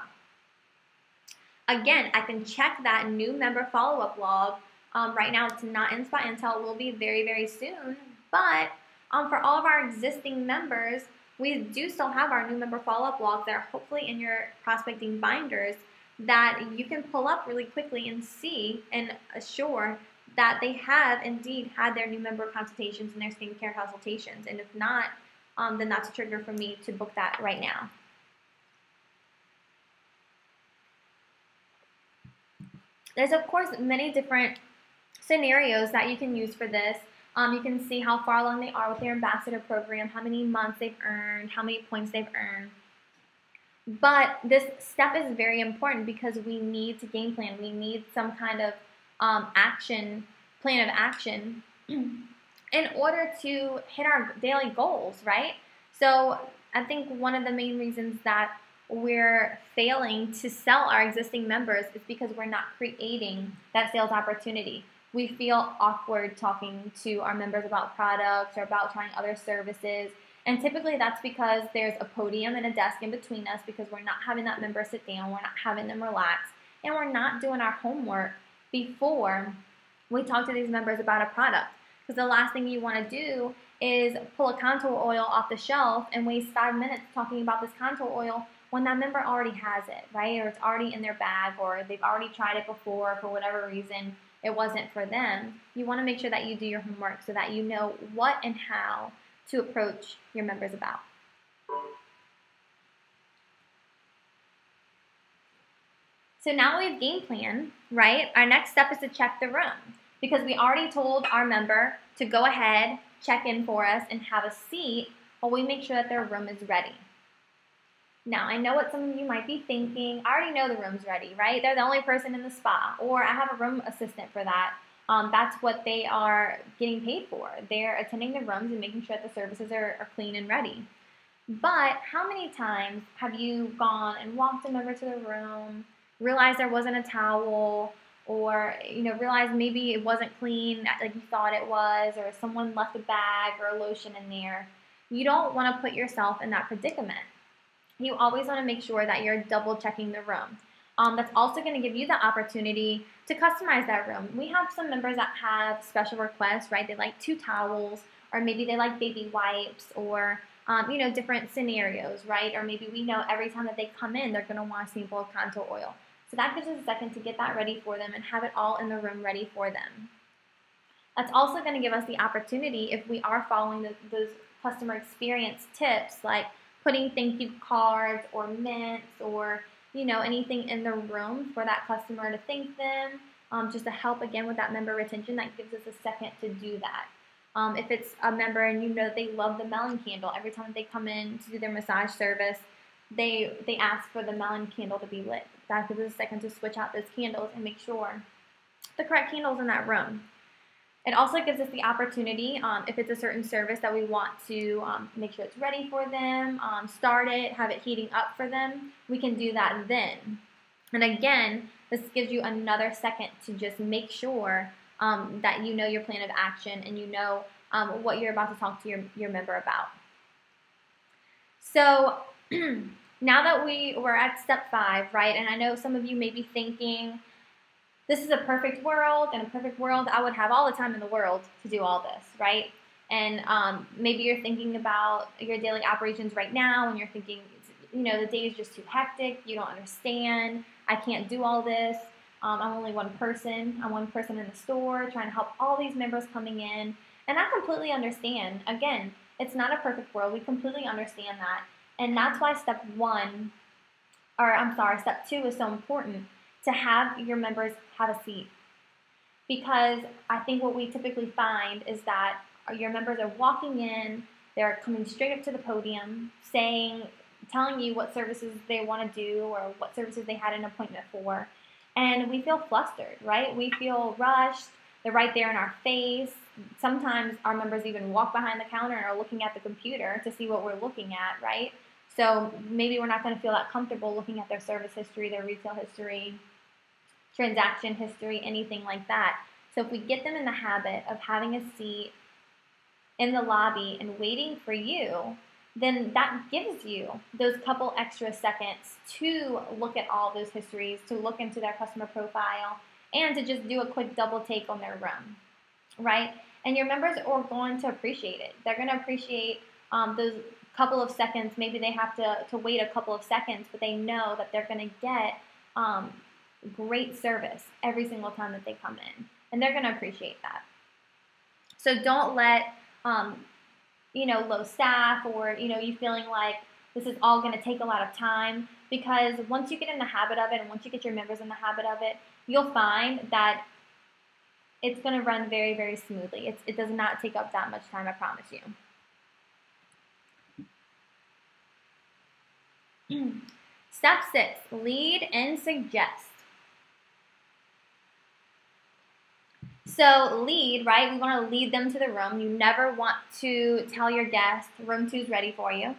Again, I can check that new member follow-up log. Right now it's not in Spot Intel. It will be very, very soon. But for all of our existing members, we do still have our new member follow-up logs that are hopefully in your prospecting binders that you can pull up really quickly and see and assure that they have indeed had their new member consultations and their skincare consultations. And if not, then that's a trigger for me to book that right now. There's, of course, many different scenarios that you can use for this. You can see how far along they are with their ambassador program, how many months they've earned, how many points they've earned. But this step is very important because we need to game plan. We need some kind of plan of action in order to hit our daily goals, right? So I think one of the main reasons that we're failing to sell our existing members is because we're not creating that sales opportunity. We feel awkward talking to our members about products or about trying other services. And typically that's because there's a podium and a desk in between us because we're not having that member sit down, we're not having them relax, and we're not doing our homework before we talk to these members about a product. Because the last thing you want to do is pull a contour oil off the shelf and waste 5 minutes talking about this contour oil when that member already has it, right? Or it's already in their bag, or they've already tried it before for whatever reason it wasn't for them. You want to make sure that you do your homework so that you know what and how to approach your members about. So now we have game plan, right? Our next step is to check the room because we already told our member to go ahead, check in for us, and have a seat while we make sure that their room is ready. Now, I know what some of you might be thinking. I already know the room's ready, right? They're the only person in the spa, or I have a room assistant for that. That's what they are getting paid for. They're attending the rooms and making sure that the services are clean and ready. But how many times have you gone and walked a member to the room, realized there wasn't a towel, or realized maybe it wasn't clean like you thought it was, or someone left a bag or a lotion in there? You don't want to put yourself in that predicament. You always want to make sure that you're double checking the room. That's also going to give you the opportunity to customize that room. We have some members that have special requests, right? They like 2 towels, or maybe they like baby wipes, or different scenarios, right? Or maybe we know every time that they come in, they're going to want a sample of contour oil. So that gives us a second to get that ready for them and have it all in the room ready for them. That's also going to give us the opportunity, if we are following those customer experience tips, like putting thank you cards or mints or anything in the room for that customer to thank them, just to help again with that member retention. That gives us a second to do that. If it's a member and they love the melon candle, every time they come in to do their massage service, they ask for the melon candle to be lit. That gives us a second to switch out those candles and make sure the correct candle's in that room. It also gives us the opportunity, if it's a certain service that we want to make sure it's ready for them, start it, have it heating up for them, we can do that then. And again, this gives you another second to just make sure that you know your plan of action and you know what you're about to talk to your member about. So now that we're at step 5, right, and I know some of you may be thinking, this is a perfect world. In a perfect world, I would have all the time in the world to do all this, right? And maybe you're thinking about your daily operations right now and you're thinking, the day is just too hectic. You don't understand. I can't do all this. I'm only one person. I'm one person in the store trying to help all these members coming in. And I completely understand. Again, it's not a perfect world. We completely understand that. And that's why step 2 is so important, to have your members have a seat. Because I think what we typically find is that your members are walking in, they're coming straight up to the podium, telling you what services they want to do or what services they had an appointment for. And we feel flustered, right? We feel rushed. They're right there in our face. Sometimes our members even walk behind the counter and are looking at the computer to see what we're looking at, right? So maybe we're not going to feel that comfortable looking at their service history, their retail history, transaction history, anything like that. So if we get them in the habit of having a seat in the lobby and waiting for you, then that gives you those couple extra seconds to look at all those histories, to look into their customer profile, and to just do a quick double take on their room, right? And your members are going to appreciate it. They're going to appreciate those couple of seconds. Maybe they have to wait a couple of seconds, but they know that they're going to get great service every single time that they come in. and they're going to appreciate that. So don't let, low staff or, you feeling like this is all going to take a lot of time, because once you get in the habit of it and once you get your members in the habit of it, you'll find that it's going to run very, very smoothly. It does not take up that much time, I promise you. Step 6, lead and suggest. So lead, right? We want to lead them to the room. You never want to tell your guest, room 2 is ready for you.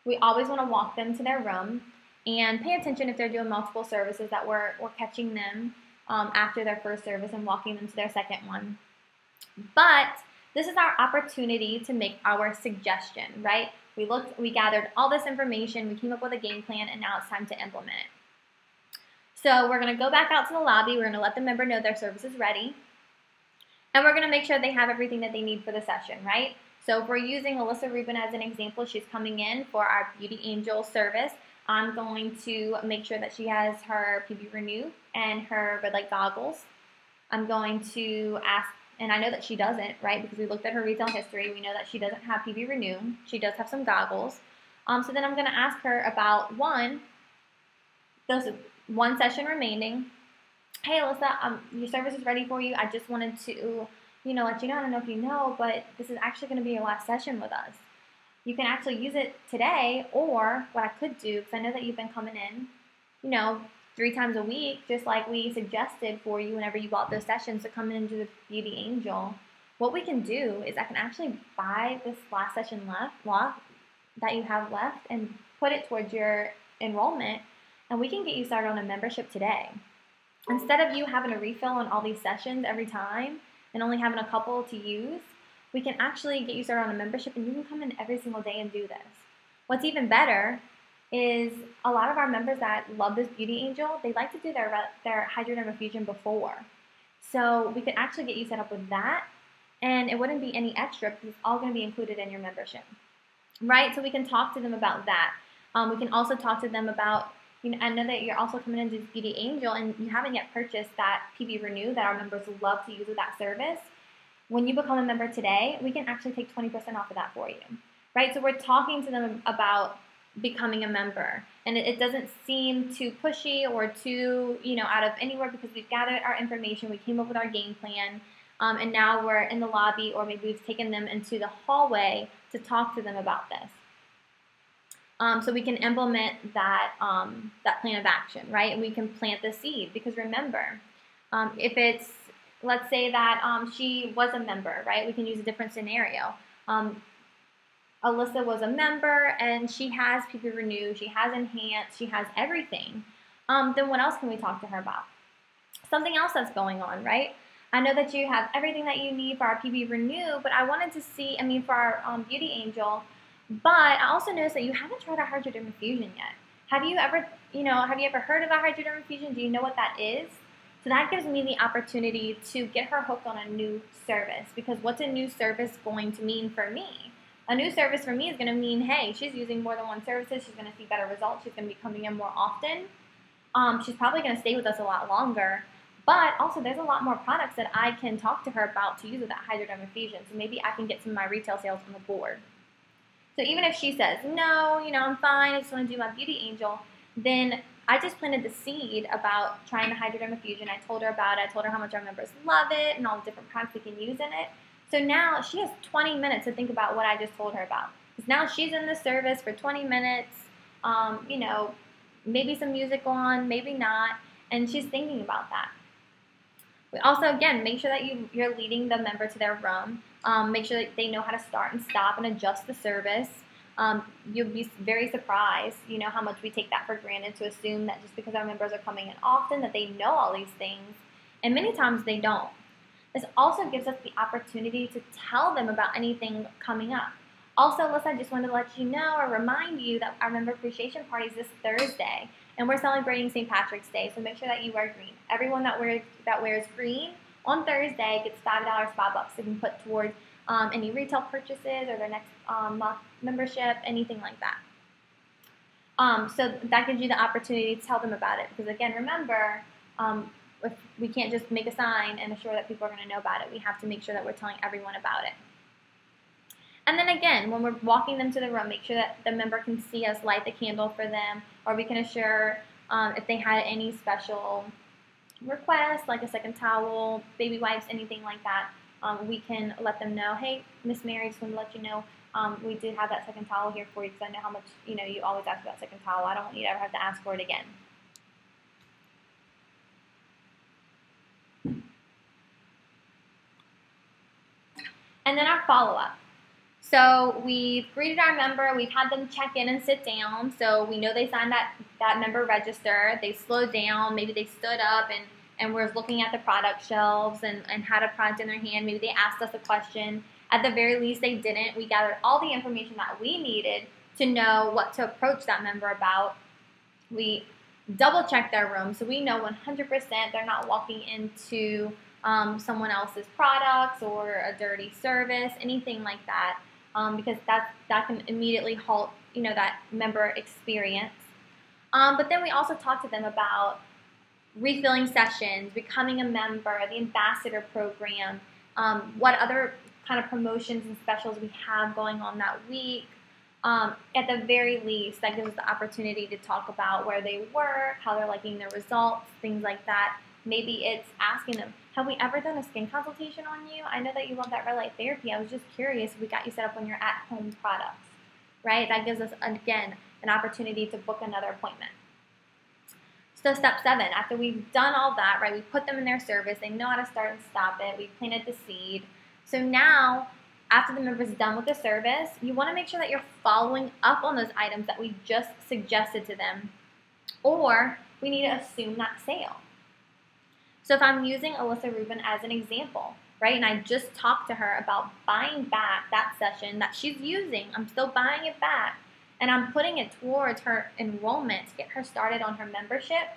We always want to walk them to their room and pay attention if they're doing multiple services that we're catching them after their first service and walking them to their second one. But this is our opportunity to make our suggestion, right? We gathered all this information, we came up with a game plan, and now it's time to implement it. So we're going to go back out to the lobby, we're going to let the member know their service is ready, and we're going to make sure they have everything that they need for the session, right? So if we're using Alyssa Rubin as an example, she's coming in for our Beauty Angel service. I'm going to make sure that she has her PB Renew and her red light goggles. I'm going to ask, and I know that she doesn't, right, because we looked at her retail history. We know that she doesn't have PB Renew. She does have some goggles. So then I'm going to ask her about those one session remaining. Hey, Alyssa, your service is ready for you. I just wanted to, let you know. I don't know if you know, but this is actually going to be your last session with us. You can actually use it today, or what I could do, because I know that you've been coming in, 3 times a week, just like we suggested for you whenever you bought those sessions to come into the Beauty Angel. What we can do is I can actually buy this last session that you have left and put it towards your enrollment, and we can get you started on a membership today. Instead of you having to refill on all these sessions every time and only having a couple to use, we can actually get you started on a membership, and you can come in every single day and do this. What's even better is a lot of our members that love this Beauty Angel, they like to do their hydrodermafusion before. So we could actually get you set up with that, and it wouldn't be any extra because it's all going to be included in your membership, right? So we can talk to them about that. We can also talk to them about, I know that you're also coming into Beauty Angel and you haven't yet purchased that PB Renew that our members love to use with that service. When you become a member today, we can actually take 20% off of that for you, right? So we're talking to them about becoming a member, and it doesn't seem too pushy or too, out of anywhere, because we've gathered our information, we came up with our game plan, and now we're in the lobby, or maybe we've taken them into the hallway to talk to them about this. So we can implement that plan of action, right? And we can plant the seed, because remember, if it's, let's say that she was a member, right? We can use a different scenario. Alyssa was a member and she has PB Renew, she has Enhance, she has everything. Then what else can we talk to her about? Something else that's going on, right? I know that you have everything that you need for our PB Renew, but I wanted to see, for our Beauty Angel, but I also noticed that you haven't tried our hydrodermafusion yet. Have you ever heard of our hydrodermafusion? Do you know what that is? So that gives me the opportunity to get her hooked on a new service, because what's a new service going to mean for me? A new service for me is going to mean, hey, she's using more than one service, she's going to see better results, she's going to be coming in more often, she's probably going to stay with us a lot longer, but also there's a lot more products that I can talk to her about to use with that hydrodermafusion, so maybe I can get some of my retail sales on the board. So even if she says, no, I'm fine, I just want to do my Beauty Angel, then I just planted the seed about trying the hydrodermafusion. I told her about it. I told her how much our members love it and all the different products we can use in it. So now she has 20 minutes to think about what I just told her about. Because now she's in the service for 20 minutes, maybe some music on, maybe not, and she's thinking about that. We also, again, make sure that you're leading the member to their room. Make sure that they know how to start and stop and adjust the service. You'll be very surprised, how much we take that for granted, to assume that just because our members are coming in often that they know all these things, and many times they don't. This also gives us the opportunity to tell them about anything coming up. Also, Alyssa, I just wanted to let you know or remind you that our member appreciation party is this Thursday, and we're celebrating St. Patrick's Day, so make sure that you wear green. Everyone that wears green on Thursday gets $5 spa bucks they can put towards any retail purchases or their next month membership, anything like that. So that gives you the opportunity to tell them about it, because again, remember, we can't just make a sign and assure that people are going to know about it. We have to make sure that we're telling everyone about it. And then again, when we're walking them to the room, make sure that the member can see us light the candle for them, or we can assure if they had any special requests, like a second towel, baby wipes, anything like that, we can let them know, hey, Miss Mary, just want to let you know, we did have that second towel here for you because I know how much, you always ask for that second towel. I don't want you to ever have to ask for it again. And then our follow-up. So we've greeted our member, we've had them check in and sit down, so we know they signed that member register, they slowed down, maybe they stood up and were looking at the product shelves and had a product in their hand, maybe they asked us a question. At the very least, they didn't. We gathered all the information that we needed to know what to approach that member about. We double-checked their room, so we know 100% they're not walking into someone else's products or a dirty service, anything like that. Because that can immediately halt, that member experience. But then we also talked to them about refilling sessions, becoming a member, the ambassador program, what other kind of promotions and specials we have going on that week. At the very least, that gives us the opportunity to talk about where they work, how they're liking their results, things like that. Maybe it's asking them, have we ever done a skin consultation on you? I know that you love that red light therapy. I was just curious if we got you set up on your at-home products, right? That gives us, again, an opportunity to book another appointment. So step 7, after we've done all that, right, we put them in their service. They know how to start and stop it. We planted the seed. So now, after the member's done with the service, you want to make sure that you're following up on those items that we just suggested to them, or we need to assume that sale. So if I'm using Alyssa Rubin as an example, right, and I just talked to her about buying back that session that she's using, I'm still buying it back, and I'm putting it towards her enrollment to get her started on her membership.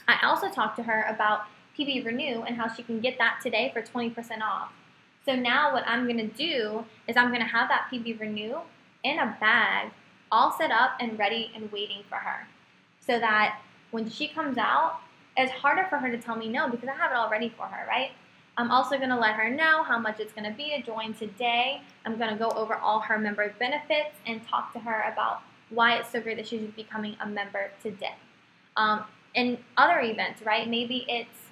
I also talked to her about PB Renew and how she can get that today for 20% off. So now what I'm going to do is I'm going to have that PB Renew in a bag, all set up and ready and waiting for her, so that when she comes out, it's harder for her to tell me no because I have it all ready for her, right? I'm also going to let her know how much it's going to be to join today. I'm going to go over all her member benefits and talk to her about why it's so great that she's becoming a member today. In other events, right, maybe it's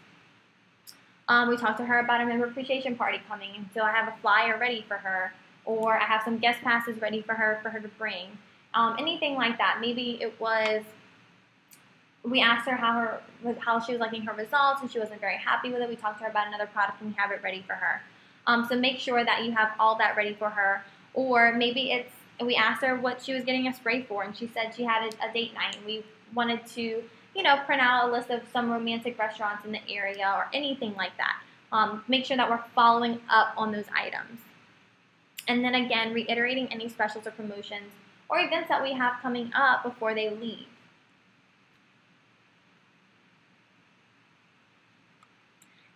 we talked to her about a member appreciation party coming, so I have a flyer ready for her, or I have some guest passes ready for her to bring. Anything like that. Maybe it was we asked her how she was liking her results, and she wasn't very happy with it. We talked to her about another product, and we have it ready for her. So make sure that you have all that ready for her. Or maybe we asked her what she was getting a spray for, and she said she had a date night, and we wanted to, print out a list of some romantic restaurants in the area or anything like that. Make sure that we're following up on those items. And then again, reiterating any specials or promotions or events that we have coming up before they leave.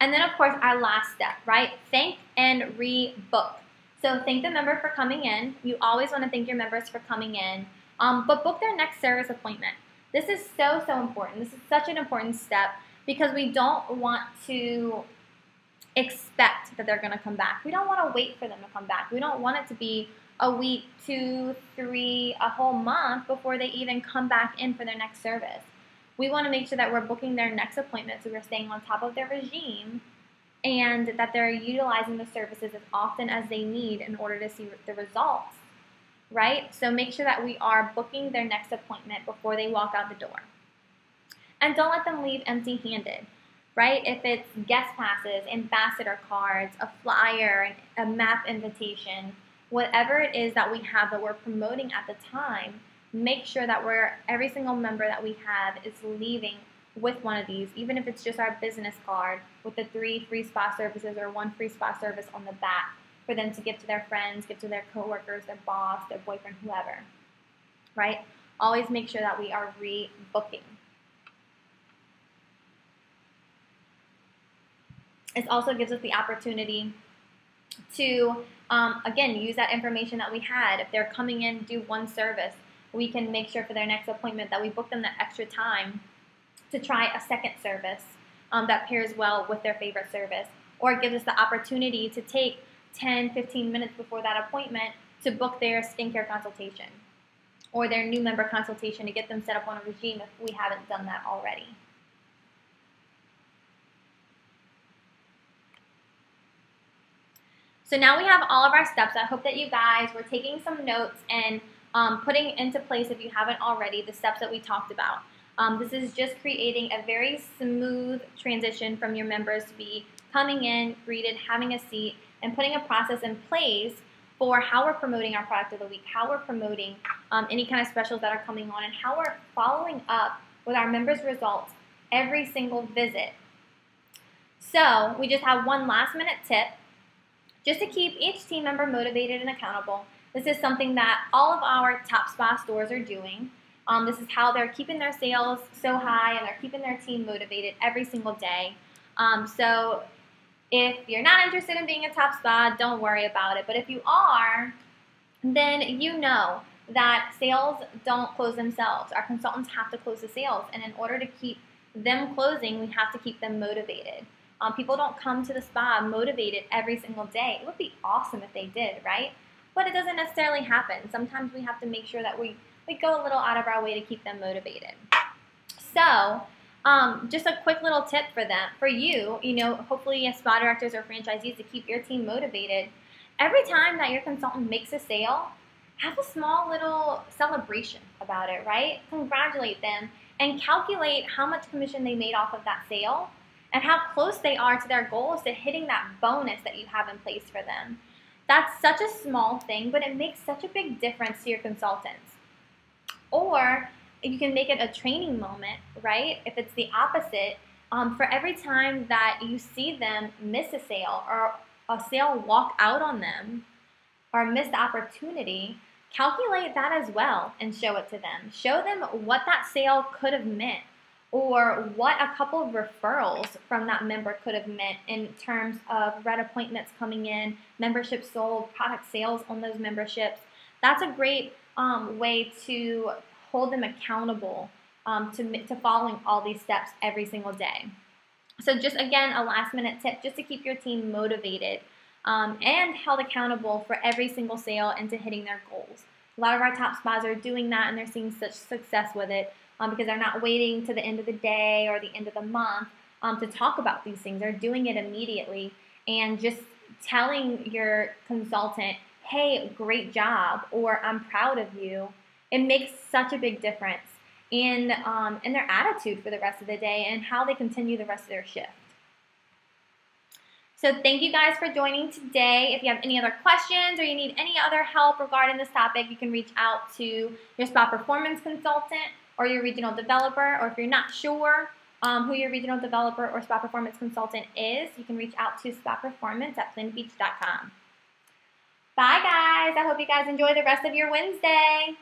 And then, of course, our last step, right? Thank and rebook. So thank the member for coming in. You always want to thank your members for coming in. But book their next service appointment. This is so, so important. This is such an important step because we don't want to expect that they're going to come back. We don't want to wait for them to come back. We don't want it to be a week, 2, 3, a whole month before they even come back in for their next service. We want to make sure that we're booking their next appointment so we're staying on top of their regime and that they're utilizing the services as often as they need in order to see the results, right? So make sure that we are booking their next appointment before they walk out the door. And don't let them leave empty-handed, right? If it's guest passes, ambassador cards, a flyer, a map invitation, whatever it is that we have that we're promoting at the time, make sure that every single member that we have is leaving with one of these, even if it's just our business card with the 3 free spa services or 1 free spa service on the back for them to give to their friends, give to their coworkers, their boss, their boyfriend, whoever, right? Always make sure that we are rebooking. It also gives us the opportunity to, again, use that information that we had. If they're coming in to do one service, we can make sure for their next appointment that we book them that extra time to try a second service that pairs well with their favorite service. Or it gives us the opportunity to take 10, 15 minutes before that appointment to book their skincare consultation or their new member consultation to get them set up on a regime if we haven't done that already. So now we have all of our steps. I hope that you guys were taking some notes and putting into place, if you haven't already, the steps that we talked about. This is just creating a very smooth transition from your members to be coming in, greeted, having a seat, and putting a process in place for how we're promoting our product of the week, how we're promoting any kind of specials that are coming on, and how we're following up with our members' results every single visit. So we just have one last minute tip just to keep each team member motivated and accountable. This is something that all of our top spa stores are doing. This is how they're keeping their sales so high and they're keeping their team motivated every single day. So if you're not interested in being a top spa, don't worry about it. But if you are, then you know that sales don't close themselves. Our consultants have to close the sales. And in order to keep them closing, we have to keep them motivated. People don't come to the spa motivated every single day. It would be awesome if they did, right? But it doesn't necessarily happen. Sometimes we have to make sure that we go a little out of our way to keep them motivated. So just a quick little tip for you, hopefully as spa directors or franchisees, to keep your team motivated. Every time that your consultant makes a sale, have a small little celebration about it, right? Congratulate them and calculate how much commission they made off of that sale and how close they are to their goals, to hitting that bonus that you have in place for them. That's such a small thing, but it makes such a big difference to your consultants. Or you can make it a training moment, right? If it's the opposite, for every time that you see them miss a sale or a sale walk out on them or miss the opportunity, calculate that as well and show it to them. Show them what that sale could have meant or what a couple of referrals from that member could have meant in terms of red appointments coming in, membership sold, product sales on those memberships. That's a great way to hold them accountable to following all these steps every single day. So just again, a last minute tip just to keep your team motivated and held accountable for every single sale and to hitting their goals. A lot of our top spas are doing that and they're seeing such success with it because they're not waiting to the end of the day or the end of the month to talk about these things. They're doing it immediately and just telling your consultant, hey, great job, or I'm proud of you. It makes such a big difference in their attitude for the rest of the day and how they continue the rest of their shift. So thank you guys for joining today. If you have any other questions or you need any other help regarding this topic, you can reach out to your spa performance consultant or your regional developer, or if you're not sure who your regional developer or spa performance consultant is, you can reach out to spaperformance@planetbeach.com. Bye guys, I hope you guys enjoy the rest of your Wednesday.